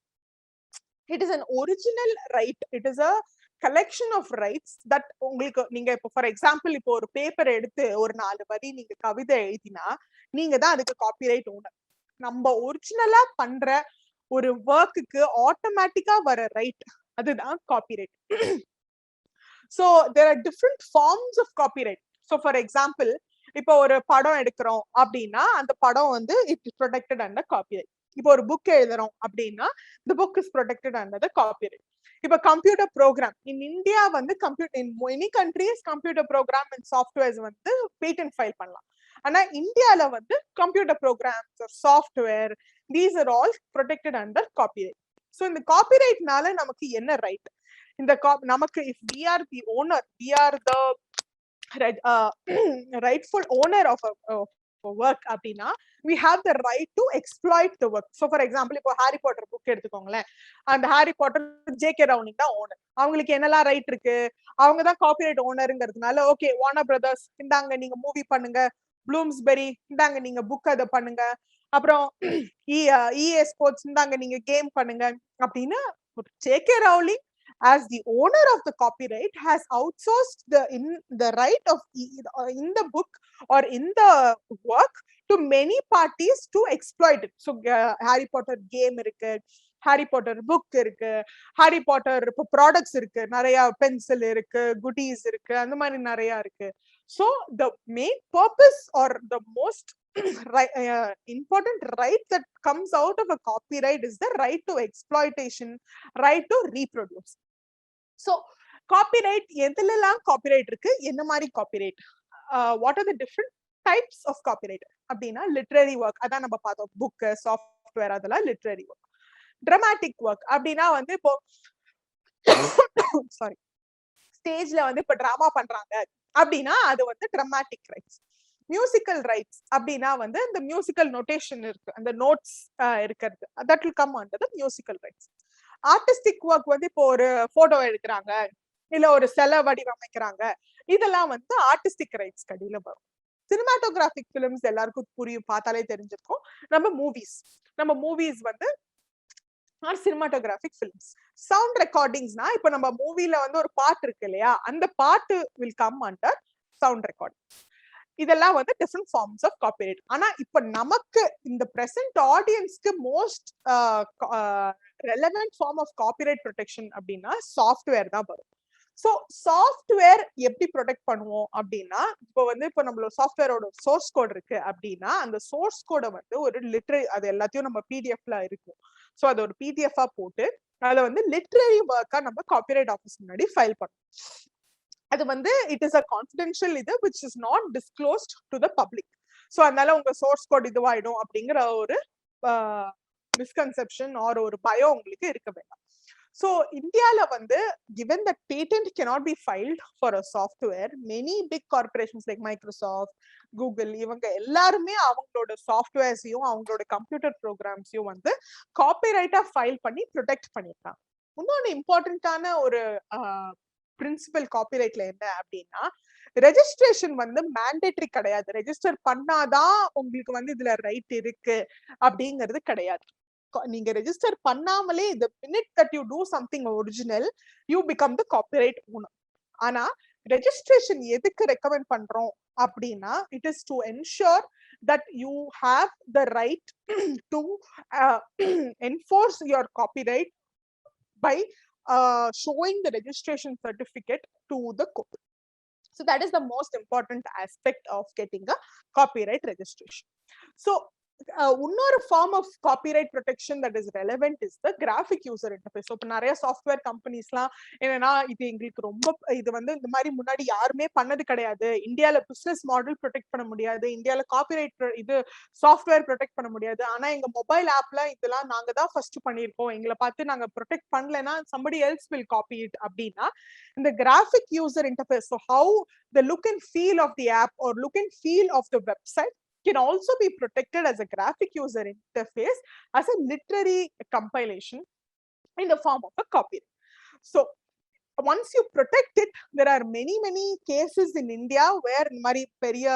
It is an original right. It is a collection of rights that உங்களுக்கு நீங்க இப்போ ஃபார் எக்ஸாம்பிள் இப்போ ஒரு பேப்பர் எடுத்து ஒரு 4 வரி நீங்க கவிதை எழுதினா நீங்க தான் அதுக்கு காப்பிரைட் ஓனர். நம்ம ஒரிஜினலா பண்ற ஒரு ஒர்க்குக்கு ஆட்டோமேட்டிக்கா வர ரைட் அதுதான் copyright. So there are different forms of copyright. So for example இப்போ ஒரு படம் எடுக்கிறோம் அப்படின்னா அந்த படம் வந்து it is protected under copyright. இப்போ ஒரு புக் எழுதுறோம் அப்படின்னா the book is protected under the copyright. இப்போ கம்ப்யூட்டர் ப்ரோக்ராம் இன் இந்தியா வந்து in many countries computer program and softwares வந்து பேட்டன்ட் ஃபைல் பண்ணலாம். ஆனா இந்தியால வந்து computer programs or software these are all protected under copyright. So இந்த காப்பிரைட்னால நமக்கு என்ன ரைட்? இந்த நமக்கு if we are the owner, we are the rightful owner of a work அப்படின்னா we have the right to exploit the work. So for example இப்போ ஹாரி பாட்டர் புக் எடுத்துக்கோங்களேன், அந்த ஹாரி பாட்டர் ஜே.கே. ரவுலிங் தான் ஓனர். அவங்களுக்கு என்னெல்லாம் ரைட் இருக்கு? அவங்க தான் காப்பிரைட் ஓனருங்கிறதுனால ஓகே வார்னர் பிரதர்ஸ் இந்தாங்க நீங்க மூவி பண்ணுங்க, ப்ளூம்ஸ்பெரி இந்தாங்க நீங்க புக் அதை பண்ணுங்க, அப்புறம் EA ஸ்போர்ட்ஸ் இந்தாங்க நீங்க கேம் பண்ணுங்க அப்படின்னு JK. Rowling as the owner of the copyright has outsourced the right of in the book or in the work to many parties to exploit it. So Harry Potter game இருக்கு, ஹாரி பாட்டர் புக் இருக்கு, ஹாரி பாட்டர் இப்போ ப்ராடக்ட்ஸ் இருக்கு, நிறைய பென்சில் இருக்கு, குட்டீஸ் இருக்கு, அந்த மாதிரி நிறைய இருக்கு. So the main purpose R the most important right that comes out of a copyright is the right to exploitation, right to reproduce. So copyright எதுலலாம் காப்பிரைட் இருக்கு, என்ன மாதிரி copyright? What are the different types of copyright அப்படின்னா லிட்ரரி ஒர்க், அதான் நம்ம பார்த்தோம், புக்கு, சாஃப்ட்வேர், அதெல்லாம் லிட்ரரி ஒர்க். டிராமாட்டிக் ஒர்க் அப்படின்னா வந்து இப்போ சாரி ஸ்டேஜ்ல வந்து இப்ப டிராமா பண்றாங்க அப்படின்னா அது வந்து டிராமாட்டிக் ரைட்ஸ். மியூசிக்கல் ரைட்ஸ் அப்படின்னா வந்து இந்த மியூசிக்கல் நோட்டேஷன் இருக்கு, அந்த நோட்ஸ் இருக்கிறது, that will come under the musical rights. Artistic work வந்து இப்போ ஒரு போட்டோ எடுக்கிறாங்க, இல்ல ஒரு சிலை வடிவமைக்கிறாங்க, இதெல்லாம் வந்து ஆர்டிஸ்டிக் ரைட்ஸ் கடியில வரும். சினிமாட்டோகிராபிக் பிலிம்ஸ் எல்லாருக்கும் புரியும், பார்த்தாலே தெரிஞ்சிருக்கும். நம்ம மூவிஸ் வந்து ஆர் சினிமாட்டோகிராபிக் பிலிம்ஸ். சவுண்ட் ரெக்கார்டிங்ஸ்னா இப்ப நம்ம மூவில வந்து ஒரு பாட்டு இருக்கு இல்லையா, அந்த பாட்டு will come under sound recording. இதெல்லாம் வந்து டிஃப்ரெண்ட் ஃபார்ம்ஸ் ஆஃப் காப்பிரைட். ஆனா இப்ப நமக்கு இந்த பிரசன்ட் ஆடியன்ஸ்க்கு most relevant form of copyright protection அப்படின்னா சாஃப்ட்வேர் தான் வரும். ஸோ சாஃப்ட்வேர் எப்படி ப்ரொடெக்ட் பண்ணுவோம் அப்படின்னா, இப்போ நம்மளோட சாஃப்ட்வேரோட சோர்ஸ் கோட் இருக்கு அப்படின்னா, அந்த சோர்ஸ் கோடை வந்து ஒரு அது எல்லாத்தையும் நம்ம பிடிஎஃப்ல இருக்கும். ஸோ அது ஒரு பிடிஎஃபா போட்டு அதை வந்து லிட்ரரி ஒர்க்கா நம்ம காப்பிரைட் ஆஃபீஸ் முன்னாடி ஃபைல் பண்ணணும். அது வந்து இட் இஸ் அ கான்ஃபிடென்ஷியல் இது which is not disclosed to the public. So அதனால உங்க சோர்ஸ் கோட் இதுவாயிடும் அப்படிங்கிற ஒரு மிஸ்கன்செப்ஷன் ஆர் ஒரு பயம் உங்களுக்கு இருக்க வேண்டாம். So India வந்து given that patent cannot be filed for a software, many big corporations like Microsoft, Google, இவங்க எல்லாருமே அவங்களோட சாஃப்ட்வேர்ஸையும் அவங்களோட கம்ப்யூட்டர் ப்ரோக்ராம்ஸையும் வந்து காப்பிரைட்டா ஃபைல் பண்ணி ப்ரொடெக்ட் பண்ணிருக்காங்க. இன்னொன்னு இம்பார்ட்டன்டான ஒரு பிரின்சிபல் காப்பிரைட்ல என்ன அப்படின்னா, ரெஜிஸ்ட்ரேஷன் வந்து மேண்டேட்டரி கிடையாது. ரெஜிஸ்டர் பண்ணாதான் உங்களுக்கு வந்து இதுல ரைட் இருக்கு அப்படிங்கிறது கிடையாது. நீங்க ரெஜிஸ்டர் பண்ணாமலே the minute that you do something original you become the copyright owner. ஆனா ரெஜிஸ்ட்ரேஷன் எதுக்கு ரெக்கமெண்ட் பண்றோம் அப்படின்னா, it is to ensure that you have the right to enforce your copyright by showing the registration certificate to the court. So that is the most important aspect of getting a copyright registration. So இன்னொரு form of copyright protection that is relevant is the graphic user interface. இப்போ நிறைய சாஃப்ட்வேர் கம்பெனிஸ்லாம் என்னன்னா, இது எங்களுக்கு ரொம்ப இது வந்து இந்த மாதிரி முன்னாடி யாருமே பண்ணது கிடையாது, இந்தியால பிசினஸ் மாடல் ப்ரொடெக்ட் பண்ண முடியாது, இந்தியால காப்பிரைட் இது சாஃப்ட்வேர் ப்ரொடெக்ட் பண்ண முடியாது, ஆனா எங்க மொபைல் ஆப்ல இதெல்லாம் நாங்க தான் ஃபர்ஸ்ட் பண்ணியிருக்கோம், எங்களை பார்த்து நாங்க ப்ரொடெக்ட் பண்ணலைன்னா somebody else will copy it அப்படின்னா, இந்த graphic user interface, so how the look and feel of the app or look and feel of the website can also be protected as a graphic user interface as a literary compilation in the form of a copyright. So once you protect it, there are many cases in India where mari periya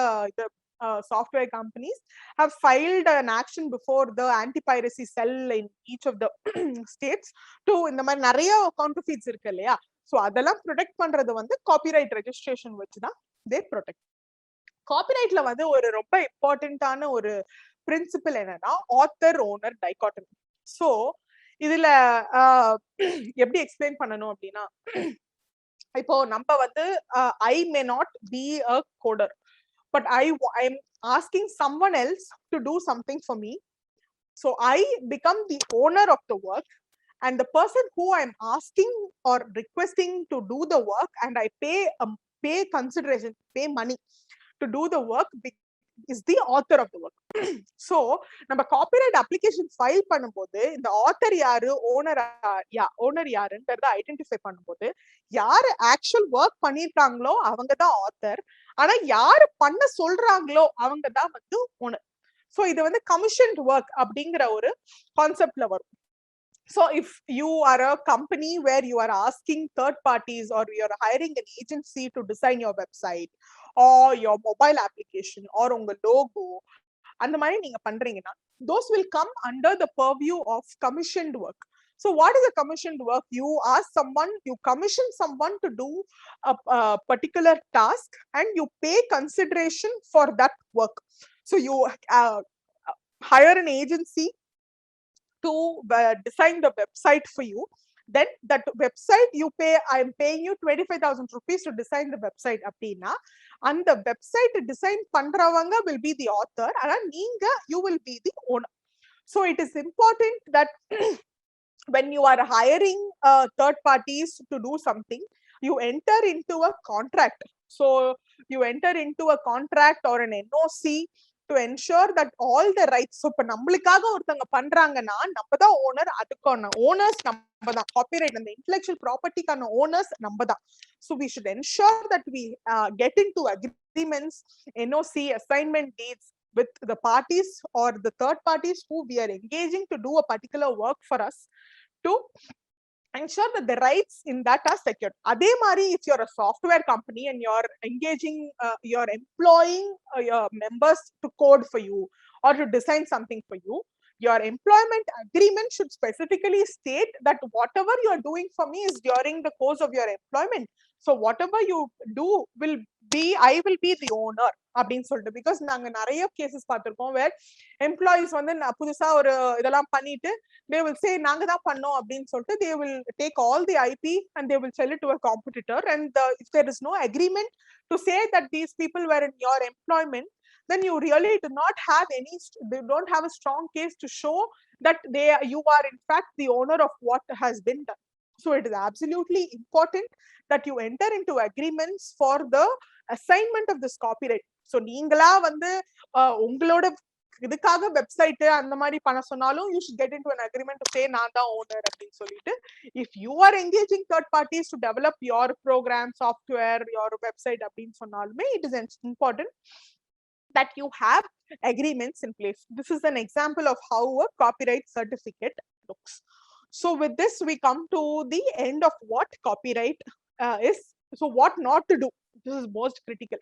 software companies have filed an action before the anti-piracy cell in each of the states to இந்த மாதிரி நிறைய counterfeits இருக்கு இல்லையா, so அதெல்லாம் protect பண்றது வந்து copyright registration வச்சு தான் they protect. காப்பிரைட்ல வந்து ஒரு ரொம்ப இம்பார்ட்டன்டான ஒரு பிரின்சிபல் என்னன்னா ஆத்தர் ஓனர் டைகாட்டமி. சோ இதுல எப்படி எக்ஸ்பிளைன் பண்ணணும் அப்படின்னா, இப்போ நம்ம வந்து I may not be a coder, but I am asking someone else to do something for me, so I become the owner of the work, and the person who I'm asking or requesting to do the work and I pay consideration, pay money to do the work is the author of the work. So நம்ம காப்பிரைட் அப்ளிகேஷன் ஃபைல் பண்ணும்போது இந்த ஆத்தர் யாரு, ஓனர் யாருன்றத ஐடென்டிஃபை பண்ணும்போது, யாரு ஆக்சுவல் ஒர்க் பண்ணிருக்காங்களோ அவங்க தான் ஆத்தர், ஆனா யாரு பண்ண சொல்றாங்களோ அவங்க தான் வந்து ஓனர். சோ இது வந்து கமிஷன்ட் ஒர்க் அப்படிங்கிற ஒரு கான்செப்ட்ல வரும். So if you are a company where you are asking third parties or you are hiring an agency to design your website or your mobile application or unga logo and the mari neenga pandringena, those will come under the purview of commissioned work. So what is a commissioned work? You ask someone, you commission someone to do a particular task and you pay consideration for that work. So you hire an agency to design the website for you, then that website you pay, I am paying you 25,000 rupees to design the website அப்படினா, and the website design பண்றவங்க will be the author and நீங்க you will be the owner. So it is important that when you are hiring third parties to do something, you enter into a contract. So you enter into a contract or an NOC to ensure that all the rights. So இப்ப நம்மளுக்காக ஒருத்தங்க பண்றாங்கன்னா நம்ம தான் ஓனர், அதுக்கான ஓனர்ஸ் நம்ம தான், காப்பிரைட் அந்த இன்டெலெக்சுவல் ப்ராப்பர்ட்டிக்கான ஓனர்ஸ் நம்ம தான். So we should ensure that we get into agreements, NOC, assignment deeds with the parties or the third parties who we are engaging to do a particular work for us, to ensure that the rights in that are secured. Adhe mari, if you're a software company and you're engaging, you're employing your members to code for you or to design something for you, your employment agreement should specifically state that whatever you're doing for me is during the course of your employment. So whatever you do will be, I will be the owner அப்படின்னு சொல்லிட்டு. பிகாஸ் நாங்க நிறைய கேசஸ் பார்த்திருக்கோம் வேர் எம்ப்ளாயிஸ் வந்து புதுசா ஒரு இதெல்லாம் பண்ணிட்டு they will say நாங்க தான் பண்ணோம் அப்படின்னு சொல்லிட்டு they will take all the IP and they will sell it to a competitor, and if there is no agreement to say that these people were in your employment, then you really do not have any, they don't have a strong case to show that you are in fact the owner of what has been done. So it is absolutely important that you enter into agreements for the assignment of this copyright. So நீங்களா வந்து உங்களோட இதுக்காக வெப்சைட் அந்த மாதிரி பண்ண சொன்னாலும் you should get into an agreement to say நான் தான் ஓனர் அப்படின்னு சொல்லிட்டு. If you are engaging third parties to develop your program, software, your website அப்படின்னு சொன்னாலுமே it is important that you have agreements in place. This is an example of how a copyright certificate looks. So with this we come to the end of what copyright is. So what not to do, this is most critical.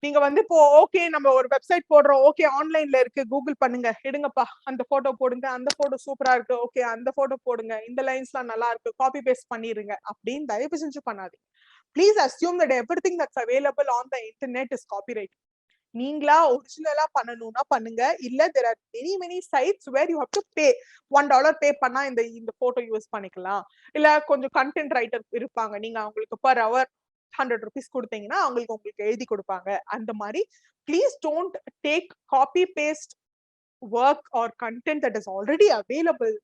நீங்க வந்து இப்போ ஓகே நம்ம ஒரு வெப்சைட் போடுறோம், ஓகே ஆன்லைன்ல இருக்கு, கூகுள் பண்ணுங்க, எடுங்கப்பா அந்த போட்டோ போடுங்க, அந்த போட்டோ சூப்பரா இருக்கு, ஓகே அந்த போட்டோ போடுங்க, இந்த லைன்ஸ்லாம் நல்லா இருக்கு, காப்பி பேஸ்ட் பண்ணிருங்க அப்படின்னு தயவு செஞ்சு பண்ணாதீங்க. Please assume that everything that's available on the internet is copyright. நீங்களா ஒரிஜினலா பண்ணணும்னா பண்ணுங்க, இல்ல there are many sites where you have to pay $1 பே பண்ணா இந்த போட்டோ யூஸ் பண்ணிக்கலாம். இல்ல கொஞ்சம் கண்டென்ட் ரைட்டர் இருப்பாங்க, நீங்க அவங்களுக்கு per hour $100 கொடுத்தீங்கன்னா உங்களுக்கு எழுதி கொடுப்பாங்க அந்த மாதிரி. Please don't take copy paste work or content that is already available.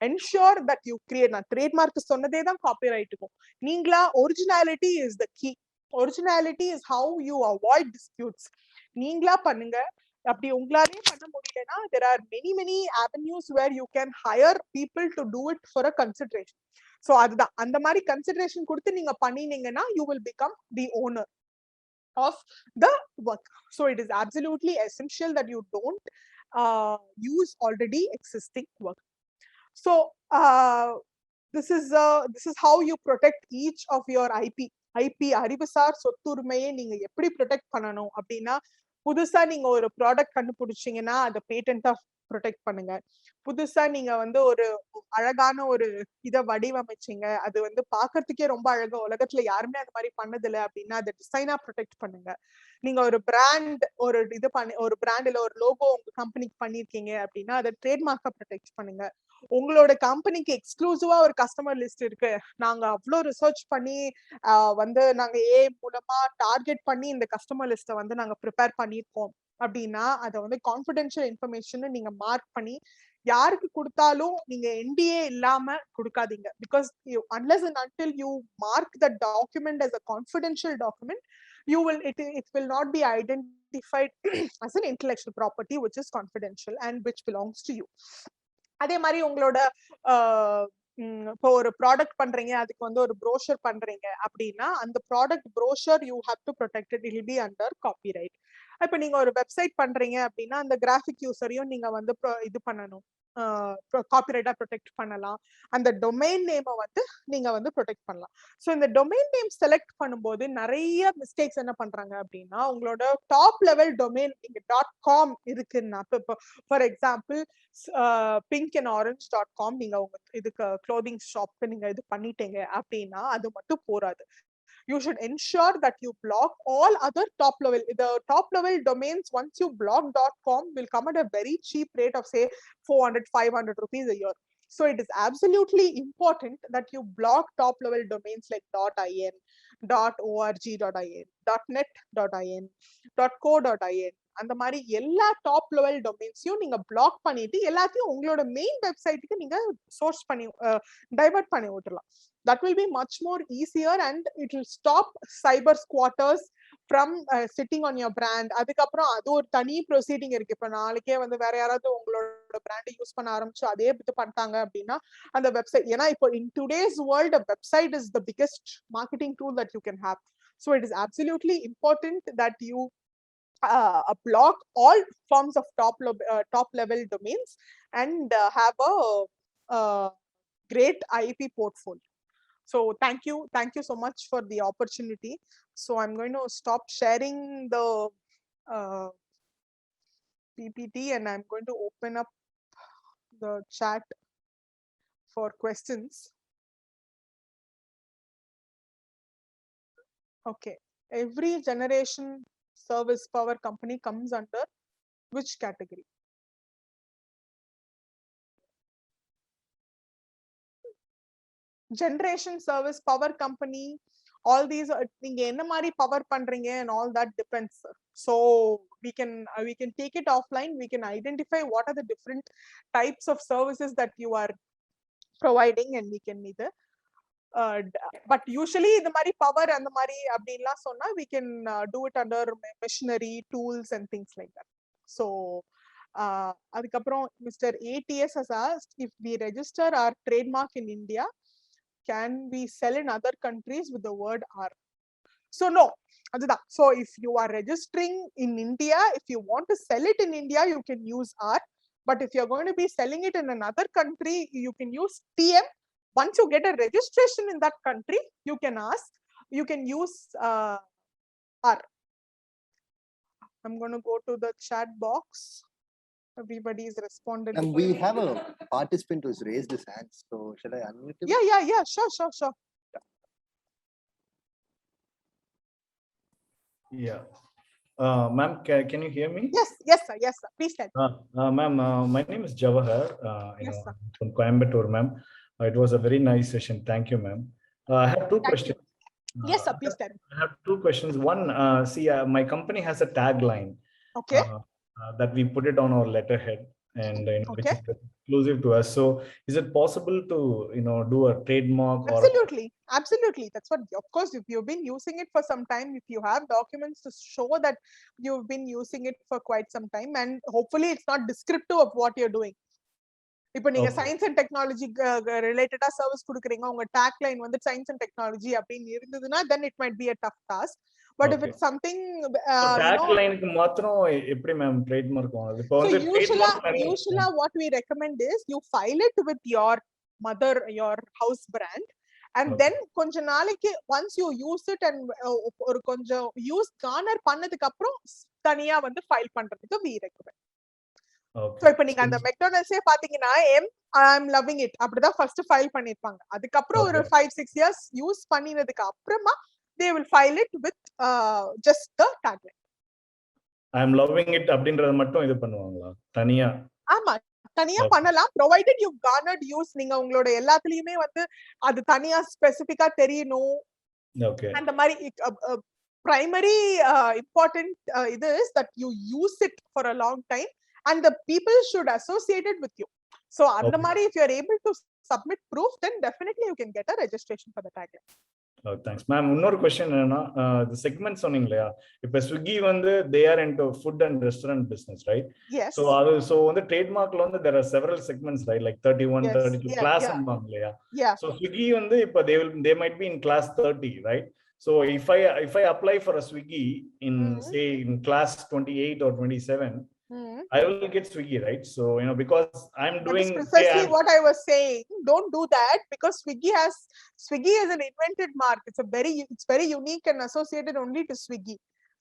Ensure that you create a trademark சொன்னதே தான் காப்பிரைட்டுக்கும். நீங்களா originality is the key. Originality is how you avoid disputes. நீங்களா பண்ணுங்க. அப்படி உங்களாலே பண்ண முடியலனா there are many avenues where you can hire people to do it for a consideration. So அதுதான் அந்த மாதிரி கன்சிடரேஷன் கொடுத்து நீங்க பண்ணினீங்கன்னா you will become the owner of the work. So it is absolutely essential that you don't use already existing work. So this is how you protect each of your IP அறிவுசார் சொத்துரிமையை நீங்க எப்படி ப்ரொடெக்ட் பண்ணணும் அப்படின்னா, புதுசா நீங்க ஒரு ப்ராடக்ட் கண்டுபிடிச்சீங்கன்னா அதை பேட்டன்ட்டா ப்ரொடெக்ட் பண்ணுங்க. புதுசா நீங்க வந்து ஒரு அழகான ஒரு இதை வடிவமைச்சீங்க, அது வந்து பாக்குறதுக்கே ரொம்ப அழகா, உலகத்துல யாருமே அந்த மாதிரி பண்ணதில்லை அப்படின்னா அதை டிசைனா ப்ரொடெக்ட் பண்ணுங்க. நீங்க ஒரு பிராண்ட் ஒரு இது பண்ணி ஒரு பிராண்ட்ல ஒரு லோகோ உங்க கம்பெனிக்கு பண்ணிருக்கீங்க அப்படின்னா அதை ட்ரேட்மார்க்கா ப்ரொடெக்ட் பண்ணுங்க. உங்களோட கம்பெனிக்கு எக்ஸ்க்ளூசிவா ஒரு கஸ்டமர் லிஸ்ட் இருக்கு, நாங்க அவ்வளோ ரிசர்ச் பண்ணி வந்து நாங்க AI மூலமா டார்கெட் பண்ணி இந்த கஸ்டமர் லிஸ்ட்டை வந்து நாங்க ப்ரிப்பேர் பண்ணிருக்கோம் அப்படின்னா அதை வந்து கான்ஃபிடென்ஷியல் இன்ஃபர்மேஷன் நீங்க மார்க் பண்ணி யாருக்கு கொடுத்தாலும் நீங்க NDA இல்லாம கொடுக்காதீங்க. Because unless and until you mark the document as a confidential document, it will not be identified as an intellectual property which is confidential and which belongs to you. அதே மாதிரி உங்களோட இப்போ ஒரு ப்ராடக்ட் பண்றீங்க, அதுக்கு வந்து ஒரு ப்ரோஷர் பண்றீங்க அப்படின்னா அந்த product brochure you have to protect it, it will be under copyright. இப்ப நீங்க ஒரு வெப்சைட் பண்றீங்க அப்படின்னா அந்த கிராஃபிக் யூசரையும் நீங்க வந்து இது பண்ணணும், காப்பிரைட்டா ப்ரொடெக்ட் பண்ணலாம். அந்த டொமைன் நேமை வந்து நீங்க வந்து ப்ரொடெக்ட் பண்ணலாம். ஸோ இந்த டொமைன் நேம் செலக்ட் பண்ணும்போது நிறைய மிஸ்டேக்ஸ் என்ன பண்றாங்க அப்படின்னா, உங்களோட டாப் லெவல் டொமைன் நீங்க .com இருக்குன்னா, இப்போ ஃபார் எக்ஸாம்பிள் pinkandorange.com நீங்க உங்க இதுக்கு க்ளோதிங் ஷாப்க்கு நீங்க இது பண்ணிட்டீங்க அப்படின்னா அது மட்டும் போராது. You should ensure that you block all other top level. The top level domains, once you block .com, will come at a very cheap rate of say 400-500 rupees a year. So it is absolutely important that you block top level domains like .in, .org.in, .net.in, .co.in, அந்த மாதிரி எல்லா டாப் லெவல் டொமைன்ஸையும் நீங்க பிளாக் பண்ணிட்டு எல்லாத்தையும் உங்களோட மெயின் வெப்சைட்டுக்கு நீங்க சோர்ஸ் பண்ணி டைவர்ட் பண்ணி விட்டுறலாம். That will be much more easier and it will stop cyber squatters from sitting on your brand. அதுக்கப்புறம் அது ஒரு தனி ப்ரொசீடிங் இருக்கு. இப்ப நாளைக்கே வந்து வேற யாராவது உங்களோட பிராண்டை யூஸ் பண்ண ஆரம்பிச்சு அதே இது பண்ணிட்டாங்க அப்படின்னா அந்த வெப்சைட், ஏன்னா இப்போ in today's world a website is the biggest marketing tool that you can have. So it is absolutely important that you block all forms of top level domains and have a great IP portfolio. So thank you so much for the opportunity. So I'm going to stop sharing the PPT and I'm going to open up the chat for questions. Okay, every generation service power company comes under which category? Generation service power company, all these நீங்க என்ன மாதிரி பவர் பண்றீங்க and all that depends. So we can take it offline. We can identify what are the different types of services that you are providing and we can either but usually இந்த மாதிரி பவர் அந்த மாதிரி அப்படின்லாம் சொன்னா we can do it under machinery, tools and things like that. So அதுக்கப்புறம் Mr. ATS has asked if we register our trademark in India, can we sell in other countries with the word R? So no, adha. So if you are registering in India, if you want to sell it in India, you can use R. But if you're going to be selling it in another country, you can use TM. Once you get a registration in that country, you can use R. I'm going to go to the chat box. Everybody is responded. And we have a participant who's raised his hand. So shall I unmute him? Yeah. Sure. Yeah. Ma'am, can you hear me? Yes, sir. Please tell me. Ma'am, my name is Jawahar. Yes, sir. From Coimbatore, ma'am. It was a very nice session. Thank you, ma'am. I have two questions. Yes, sir. Please tell me. I have two questions. One, my company has a tagline. Okay. That we put it on our letterhead, and which Okay. is exclusive to us. So, is it possible to do a trademark? Absolutely. That's what. Of course, if you've been using it for some time, if you have documents to show that you've been using it for quite some time, and hopefully it's not descriptive of what you're doing. இப்போ நீங்க சயின்ஸ் அண்ட் டெக்னாலஜி ரிலேட்டடா சர்வீஸ் கொடுக்குறீங்க, உங்க டேக் லைன் வந்து சயின்ஸ் அண்ட் டெக்னாலஜி அப்படின்னு இருந்ததுன்னா then it might be a tough task. But if it's something take லைனுக்கு மாத்திரம் எப்படி மேம் ட்ரேட்மார்க் வாங்குறது? இப்போ so வந்து usually what we recommend is you file it with your house brand and then கொஞ்ச நாளைக்கு once you use it and ஒரு கொஞ்சம் யூஸ் கார்னர் பண்ணதுக்கு அப்புறம் தனியா வந்து ஃபைல் பண்றதுக்கு we recommend. So இப்ப நீங்க அந்த மெக்டொனால்ட்ஸே பாத்தீங்கன்னா I'm loving it அப்படிதான் ஃபர்ஸ்ட் ஃபைல் பண்ணிருப்பாங்க. அதுக்கப்புறம் ஒரு 5-6 years யூஸ் பண்ணினதுக்கு அப்புறமா they will file it with just the tagline. I'm loving it அப்படிங்கறது மட்டும் இது பண்ணுவாங்களா தனியா? ஆமா, தனியா பண்ணலாம் provided you garnered use. நீங்க உங்களோட எல்லாத்துலயுமே வந்து அது தனியா ஸ்பெசிபிக்கா தெரியணும். Okay. அந்த மாதிரி primary important இது is that you use it for a long time and the people should associate it with you. So அந்த மாதிரி if you are able to submit proof, then definitely you can get a registration for the tagline. Oh, thanks ma'am. இன்னொரு question என்னன்னா the segment சொன்னீங்களா, இப்ப Swiggy வந்து they are into food and restaurant business, right? Yes. So on the trademarkல வந்து there are several segments, right? Like 31, yes. 32 class அம்பாங்கலையா? Yeah. So Swiggy வந்து இப்ப they might be in class 30, right? So if I apply for a Swiggy in say in class 28 or 27, I will get Swiggy, right? So because I'm doing. That is precisely what I was saying. Don't do that because Swiggy is an invented mark. It's very unique and associated only to Swiggy.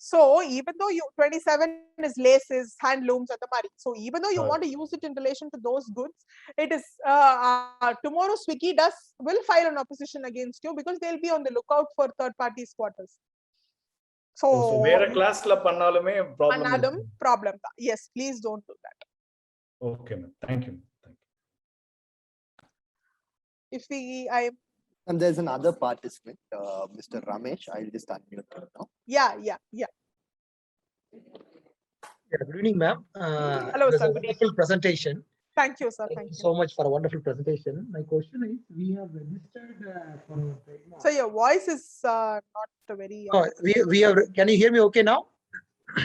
So even though 27 is laces, handlooms, and the mari. So even though you want to use it in relation to those goods, it is tomorrow Swiggy will file an opposition against you because they'll be on the lookout for third party squatters. So வேற கிளாஸ்ல பண்ணாலுமே problem. Yes, please don't do that. Okay ma'am, thank you. And there's another participant, Mr. Ramesh. I'll just unmute him now. Yeah. Good evening, ma'am. Hello, It was sir. a Good wonderful presentation. Thank you, sir. Thank Thank you you. so much for a wonderful presentation. My question is, we have registered for our trademark. So your voice is not very. Oh, we have. Can you hear me okay now?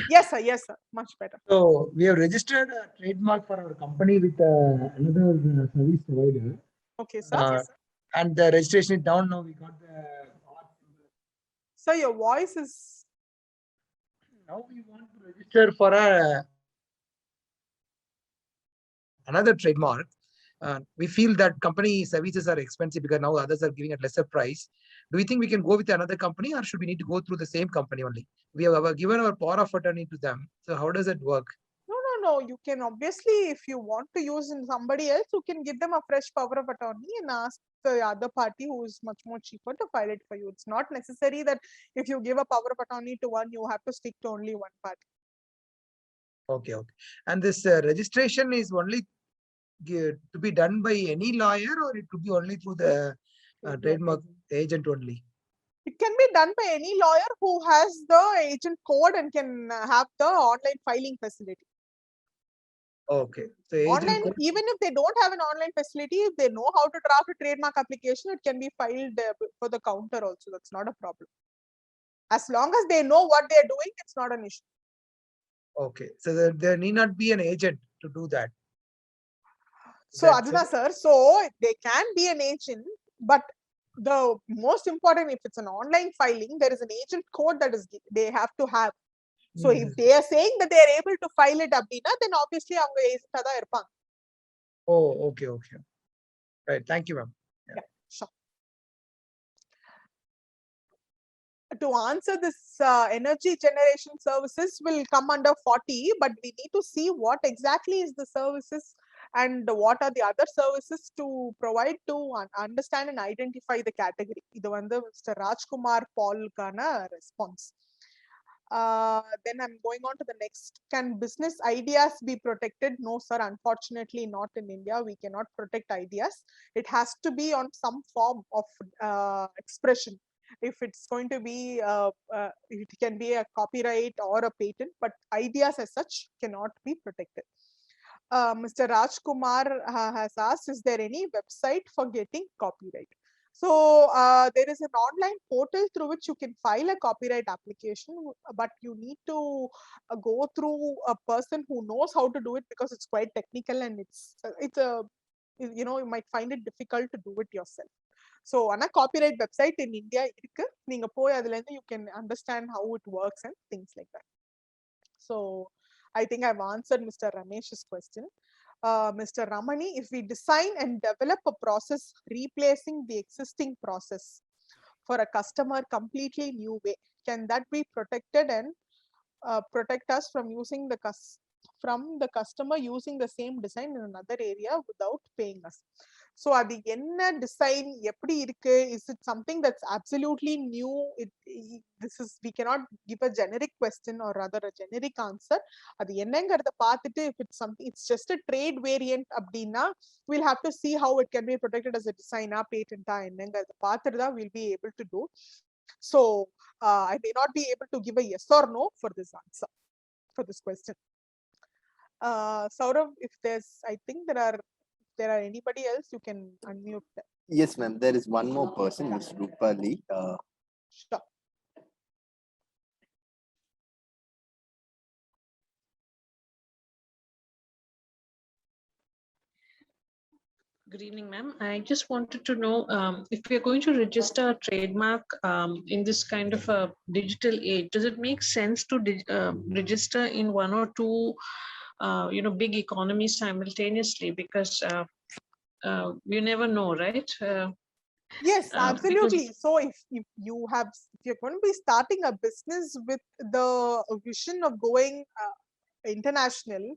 Yes, sir. Yes, sir. Much better. So we have registered a trademark for our company with another service provider. Okay, sir. And the registration is down now. We got the. So your voice is. Now we want to register for another trademark. We feel that company services are expensive because now others are giving at lesser price. Do you think we can go with another company, or should we need to go through the same company only? We have given our power of attorney to them. So how does it work? No. You can obviously, if you want to use in somebody else, you can give them a fresh power of attorney and ask the other party who is much more cheaper to file it for you. It's not necessary that if you give a power of attorney to one, you have to stick to only one party. Okay. And this registration is only to be done by any lawyer, or it could be only through the trademark agent only? It can be done by any lawyer who has the agent code and can have the online filing facility. Okay. So agent Online, code. even if they don't have an online facility, if they know how to draft a trademark application, it can be filed for the counter also. That's not a problem. As long as they know what they're doing, it's not an issue. Okay. So there need not be an agent to do that. So, Adina sir, so they can be an agent, but the most important, if it's an online filing, there is an agent code that is they have to have. So if they are saying that they are able to file it abdina, then obviously avanga agent da irpanga. Oh, okay. Right. Thank you, ma'am. Yeah, sure. To answer this, energy generation services will come under 40, but we need to see what exactly is the services and what are the other services to provide to understand and identify the category. Idu vandu Mr. Rajkumar Paul kana response. Then I'm going on to the next. Can business ideas be protected? No, sir. Unfortunately, not in India. We cannot protect ideas. It has to be on some form of expression. If it's going to be, it can be a copyright or a patent, but ideas as such cannot be protected. Mr. Rajkumar has asked, is there any website for getting copyright? So there is an online portal through which you can file a copyright application, but you need to go through a person who knows how to do it because it's quite technical and it's a, you know, you might find it difficult to do it yourself. So on a copyright website in India, you can understand how it works and things like that. So I think I've answered Mr. Ramesh's question. Mr. Ramani, if we design and develop a process replacing the existing process for a customer completely new way, can that be protected and protect us from using the customer using the same design in another area without paying us? So adi enna design eppadi irukku? Is it something that's absolutely new? We cannot give a generic question or rather a generic answer. Adi ennaங்கிறத பார்த்துட்டு if it's something, it's just a trade variant அப்படின்னா we'll have to see how it can be protected as a design patent என்னங்கிறத பார்த்துட்டு தான் we'll be able to do. So I may not be able to give a yes or no for this answer, for this question. Saurav, if I think there are anybody else, you can unmute them. Yes, ma'am. There is one more person, Ms. Rupali. Sure. Good evening, ma'am. I just wanted to know if we are going to register a trademark in this kind of a digital age, does it make sense to register in one or two, big economies simultaneously? Because you never know, right? Yes, absolutely. So if you're going to be starting a business with the vision of going international,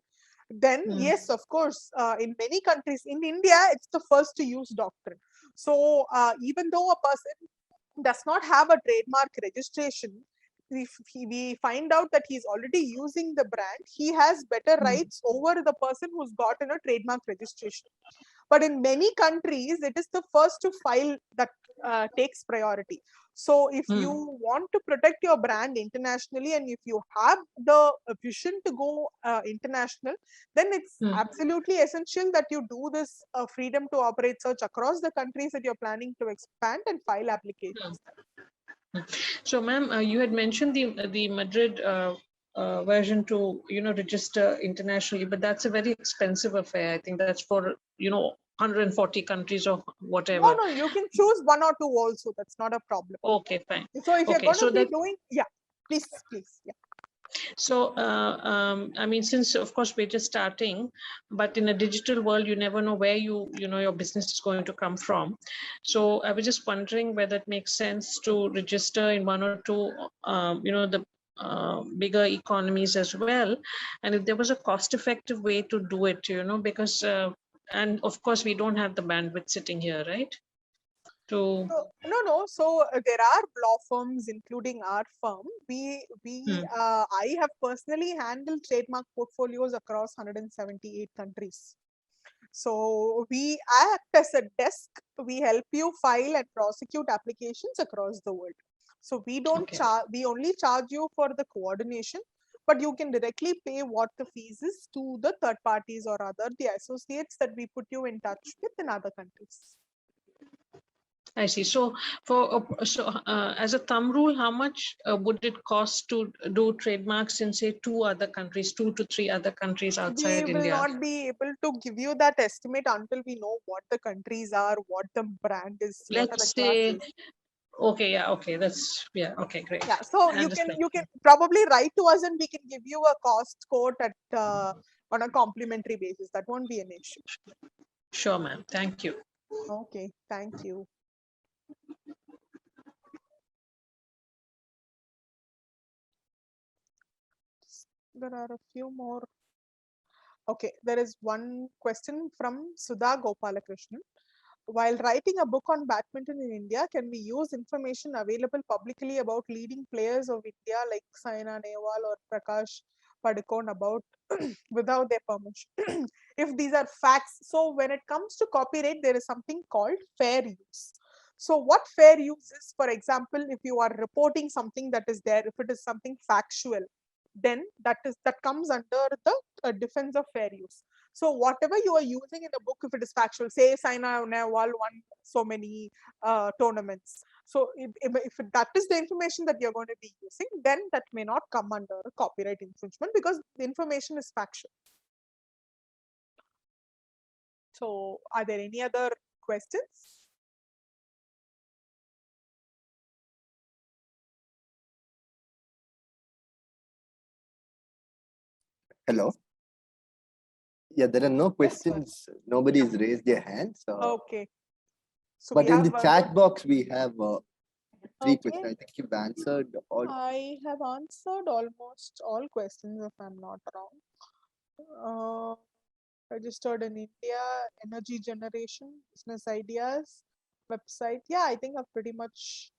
then yes, of course, in many countries, in India, it's the first to use doctrine. So even though a person does not have a trademark registration, if we find out that he's already using the brand, he has better rights over the person who's gotten a trademark registration. But in many countries, it is the first to file that takes priority. So if you want to protect your brand internationally, and if you have the vision to go international, then it's absolutely essential that you do this freedom to operate search across the countries that you're planning to expand and file applications. So, ma'am, you had mentioned the Madrid version to register internationally, but that's a very expensive affair. I think that's for 140 countries or whatever. No, you can choose 1 or 2 also. That's not a problem. Okay, fine. So if you're Okay, going so to be that- doing, yeah, please, yeah. So, I mean, since of course we're just starting, but in a digital world, you never know where your business is going to come from. So I was just wondering whether it makes sense to register in 1 or 2, the bigger economies as well. And if there was a cost-effective way to do it, because, and of course we don't have the bandwidth sitting here, right? So, no. So there are law firms, including our firm. I have personally handled trademark portfolios across 178 countries. So we act as a desk. We help you file and prosecute applications across the world. So we don't charge. We only charge you for the coordination, but you can directly pay what the fees is to the third parties or the associates that we put you in touch with in other countries. I see. So, as a thumb rule, how much would it cost to do trademarks in, say, 2 other countries, 2 to 3 other countries outside India? We will not be able to give you that estimate until we know what the countries are, what the brand is. Let's say, okay, yeah, okay, okay, great. Yeah, so you can probably write to us and we can give you a cost quote at on a complimentary basis. That won't be an issue. Sure, ma'am. Thank you. Okay, thank you. There are a few more. Okay, there is one question from Sudha Gopalakrishnan. While writing a book on badminton in India, can we use information available publicly about leading players of India like Saina Nehwal or Prakash Padukone about without their permission? If these are facts, so when it comes to copyright, there is something called fair use. So what fair use is, for example, if you are reporting something that is there, if it is something factual, then that comes under the defense of fair use. So whatever you are using in a book, if it is factual, say Saina Nehwal won so many tournaments. So if that is the information that you're going to be using, then that may not come under copyright infringement because the information is factual. So are there any other questions? Hello. Yeah, there are no questions. Nobody has raised their hand. So. Okay. So but in the chat box, we have 3 questions. I think you've answered all. I have answered almost all questions, if I'm not wrong. Registered in India, energy generation, business ideas, website. Yeah, I think I've pretty much.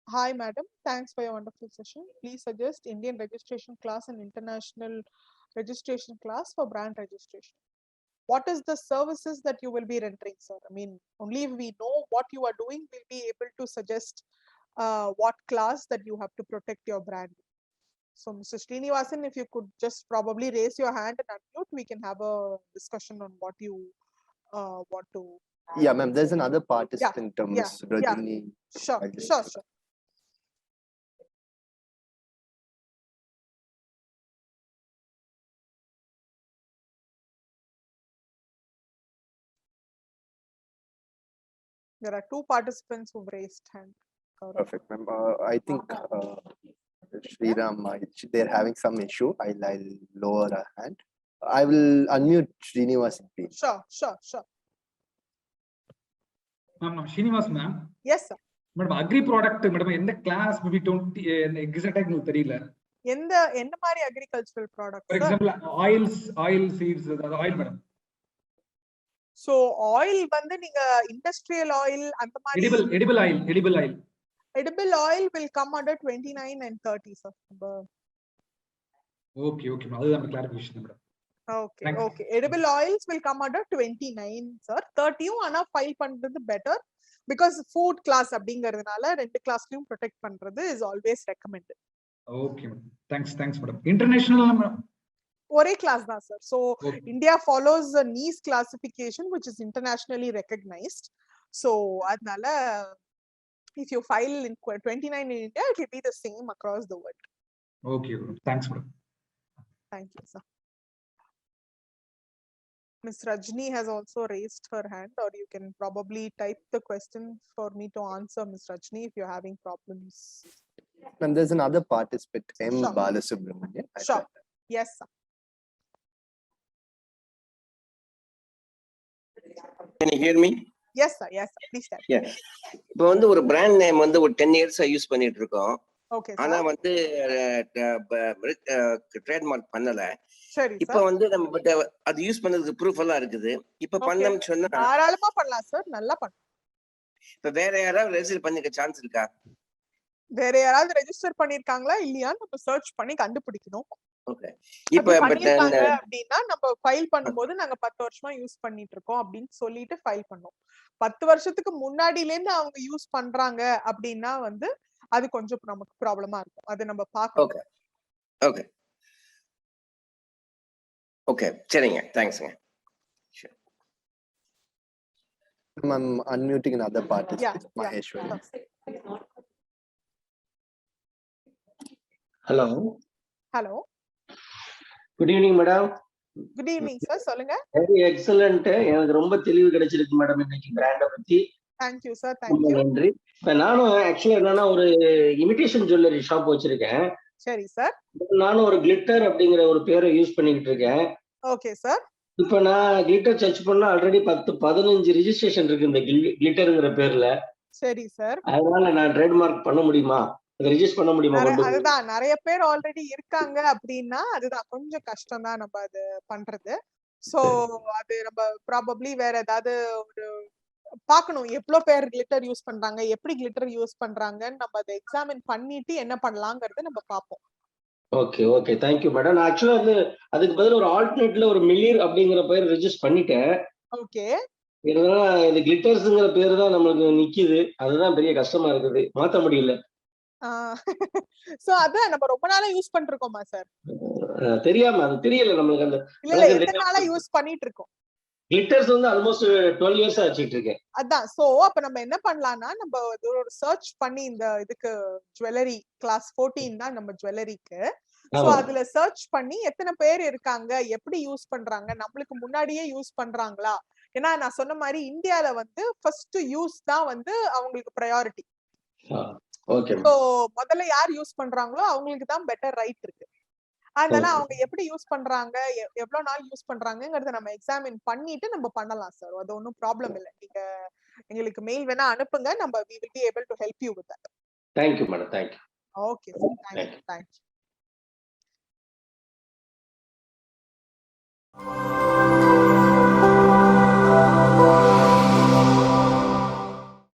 Hi, madam. Thanks for your wonderful session. Please suggest Indian registration class and international registration class for brand registration. What is the services that you will be rendering, sir? I mean, only if we know what you are doing, we'll be able to suggest what class that you have to protect your brand. So, Mr. Srinivasan, if you could just probably raise your hand and unmute, we can have a discussion on what you want to. Yeah, ma'am. There's another participant, Ms. Rajini. Sure. There are 2 participants who've raised hand. Perfect, ma'am. I think Sriram, they're having some issue. I'll lower her hand. I will unmute Srinivasan, please. Sure. Ma'am, Srinivas, ma'am. Yes, sir. Madam, agri product, madam, in the class, maybe don't exact in the agricultural products. For example, oil seeds, the oil, madam. So oil வந்து நீங்க industrial oil அந்த மாதிரி edible oil. Edible oil will come under 29 and 30, sir. Okay, madam. Clarification, madam. Okay. Edible oils will come under 29, sir. 30 ana file பண்றது better. பிகாஸ் ஃபுட் கிளாஸ் அப்படிங்கிறதுனால 2 கிளாஸ்லயும் ப்ரொடெக்ட் பண்றது is always recommended. Okay, madam. Thanks, madam. International, madam. ஒரே கிளாஸ் தான் sir. So India follows Nice classification which is internationally recognised. ஸோ அதனால if you file in 29 in India, it will be the same across the world. Okay, madam. Thanks, madam. Thank you, sir. Ms. Rajni has also raised her hand, or you can probably type the question for me to answer, Ms. Rajni, if you're having problems. Ma'am, there's another participant, M. Sure. Balasubramanian. Sure. Yes, sir. Can you hear me? Yes, sir. Yes, sir. Please type. Yeah. இப்போ வந்து ஒரு பிராண்ட் நேம் வந்து ஒரு 10 years யூஸ் பண்ணிட்டு இருக்கோம். Okay, ஆனா sir. வந்து ட்ரேட்மார்க் பண்ணல. சரி, இப்போ sir. வந்து நம்ம அது யூஸ் பண்ணதுக்கு ப்ரூஃப் எல்லாம் இருக்குது. இப்போ Okay. பண்ணோம்னு சொன்னா தாராளமா பண்ணலாம் சார். நல்லா பண்ணலாம். இப்போ வேற யாராவது ரெஜிஸ்டர் பண்ணிக்க சான்ஸ் இருக்கா? வேற யாராவது ரெஜிஸ்டர் பண்ணிருக்காங்களா இல்லையா நம்ம சர்ச் பண்ணி கண்டுபிடிக்கணும். ஓகே. அப்படி இப்போ பண்ணிருக்காங்க அப்படின்னா நம்ம ஃபைல் பண்ணும்போது நாங்க 10 வருஷமா யூஸ் பண்ணிட்டு இருக்கோம் அப்படின்னு சொல்லிட்டு ஃபைல் பண்ணோம். 10 வருஷத்துக்கு முன்னாடில இருந்து அவங்க யூஸ் பண்றாங்க அப்படின்னா வந்து அது கொஞ்சம் நமக்கு ப்ராப்ளமா இருக்கும். அது நம்ம பார்க்கணும். ஓகே. ஓகே. ஓகே. சரிங்க. தேங்க்ஸ்ங்க. I'm unmuting another participant, Yeah. Maheshwari. Hello hello. Good evening madam. Good evening sir. சொல்லுங்க. Very excellent. எனக்கு ரொம்ப தெளிவு கிடைச்சிருக்கு மேடம் இன்னைக்கு பிராண்ட பத்தி. Thank you sir. ரொம்ப தேங்க் யூ. நன்றி. இப்ப நானும் ஆக்சுவலா என்னன்னா ஒரு இமிடேஷன் ஜுவல்லரி ஷாப் வச்சிருக்கேன். சரி சார். நானும் ஒரு கிளிட்டர் அப்படிங்கிற ஒரு பேரை யூஸ் பண்ணிக்கிட்டு இருக்கேன். Okay sir. இப்ப நான் கிளிட்டர் சர்ச் பண்ணா ஆல்ரெடி 10-15 ரெஜிஸ்ட்ரேஷன் இருக்கு இந்த கிளிட்டருங்கிற பேர்ல. சரி சார். அதனால நான் ட்ரேட்மார்க் பண்ண முடியுமா? ரெஜிஸ்டர் பண்ண முடியுமா? அதுதான் நிறைய பேர் ஆல்ரெடி இருக்காங்க அப்படின்னா அதுதான் கொஞ்சம் கஷ்டம் தான் நம்ம அது பண்றது. சோ அது நம்ம ப்ராபப்ளி வேற ஏதாவது ஒரு பார்க்கணும் எவ்வளவு பேர் கிளிட்டர் யூஸ் பண்றாங்க, எப்படி கிளிட்டர் யூஸ் பண்றாங்கன்னு நம்ம அதை எக்ஸாமின் பண்ணிட்டு என்ன பண்ணலாங்கிறத நம்ம பார்ப்போம். Okay okay. Thank you madam. நான் ஆக்சுவலா வந்து அதுக்கு பதில் ஒரு ஆல்டர்னேட்ல ஒரு மில்லியர் அப்படிங்கிற பேர் ரெஜிஸ்டர் பண்ணிட்டேன். ஓகே. என்னன்னா இது கிளிட்டர்ஸ்ங்கிற பேரு தான் நம்மளுக்கு நிக்குது. அதுதான் பெரிய கஷ்டமா இருக்குது, மாத்த முடியல. சோ அத நம்ம ரொம்ப நாளா யூஸ் பண்ணிருக்கோமா சார்? தெரியாம அது தெரியல நம்மளுக்கு. அந்த இல்ல எத்தனை நாளா யூஸ் பண்ணிட்டு இருக்கோம்? கிளிட்டர்ஸ் வந்து ஆல்மோஸ்ட் 12 years வச்சிட்டு இருக்கேன். அதான். சோ அப்ப நம்ம என்ன பண்ணலாம்னா நம்ம ஒரு சர்ச் பண்ணி இந்த இதுக்கு ஜுவல்லரி கிளாஸ் 14 தான் நம்ம ஜுவல்லரிக்கு. சோ அதுல சர்ச் பண்ணி எத்தனை பேர் இருக்காங்க, எப்படி யூஸ் பண்றாங்க, நம்மளுக்கு முன்னாடியே யூஸ் பண்றாங்களா? ஏன்னா நான் சொன்ன மாதிரி இந்தியால வந்து ஃபர்ஸ்ட் யூஸ் தான் வந்து அவங்களுக்கு ப்ரையாரிட்டி. ஓகே. சோ முதல்ல யார் யூஸ் பண்றாங்களோ அவங்களுக்கு தான் பெட்டர் ரைட் இருக்கு. அதனால அவங்க எப்படி யூஸ் பண்றாங்க, எவ்வளவு நாள் யூஸ் பண்றாங்கங்கறத நம்ம எக்ஸாமின் பண்ணிட்டு நம்ம பண்ணலாம் சார். அது ஒன்றும் ப்ராப்ளம் இல்லை. நீங்க எங்களுக்கு மெயில் வேணா அனுப்புங்க. நம்ம we will be able to help you with that. Thank you madam. Thank you. Okay sir. Thank you.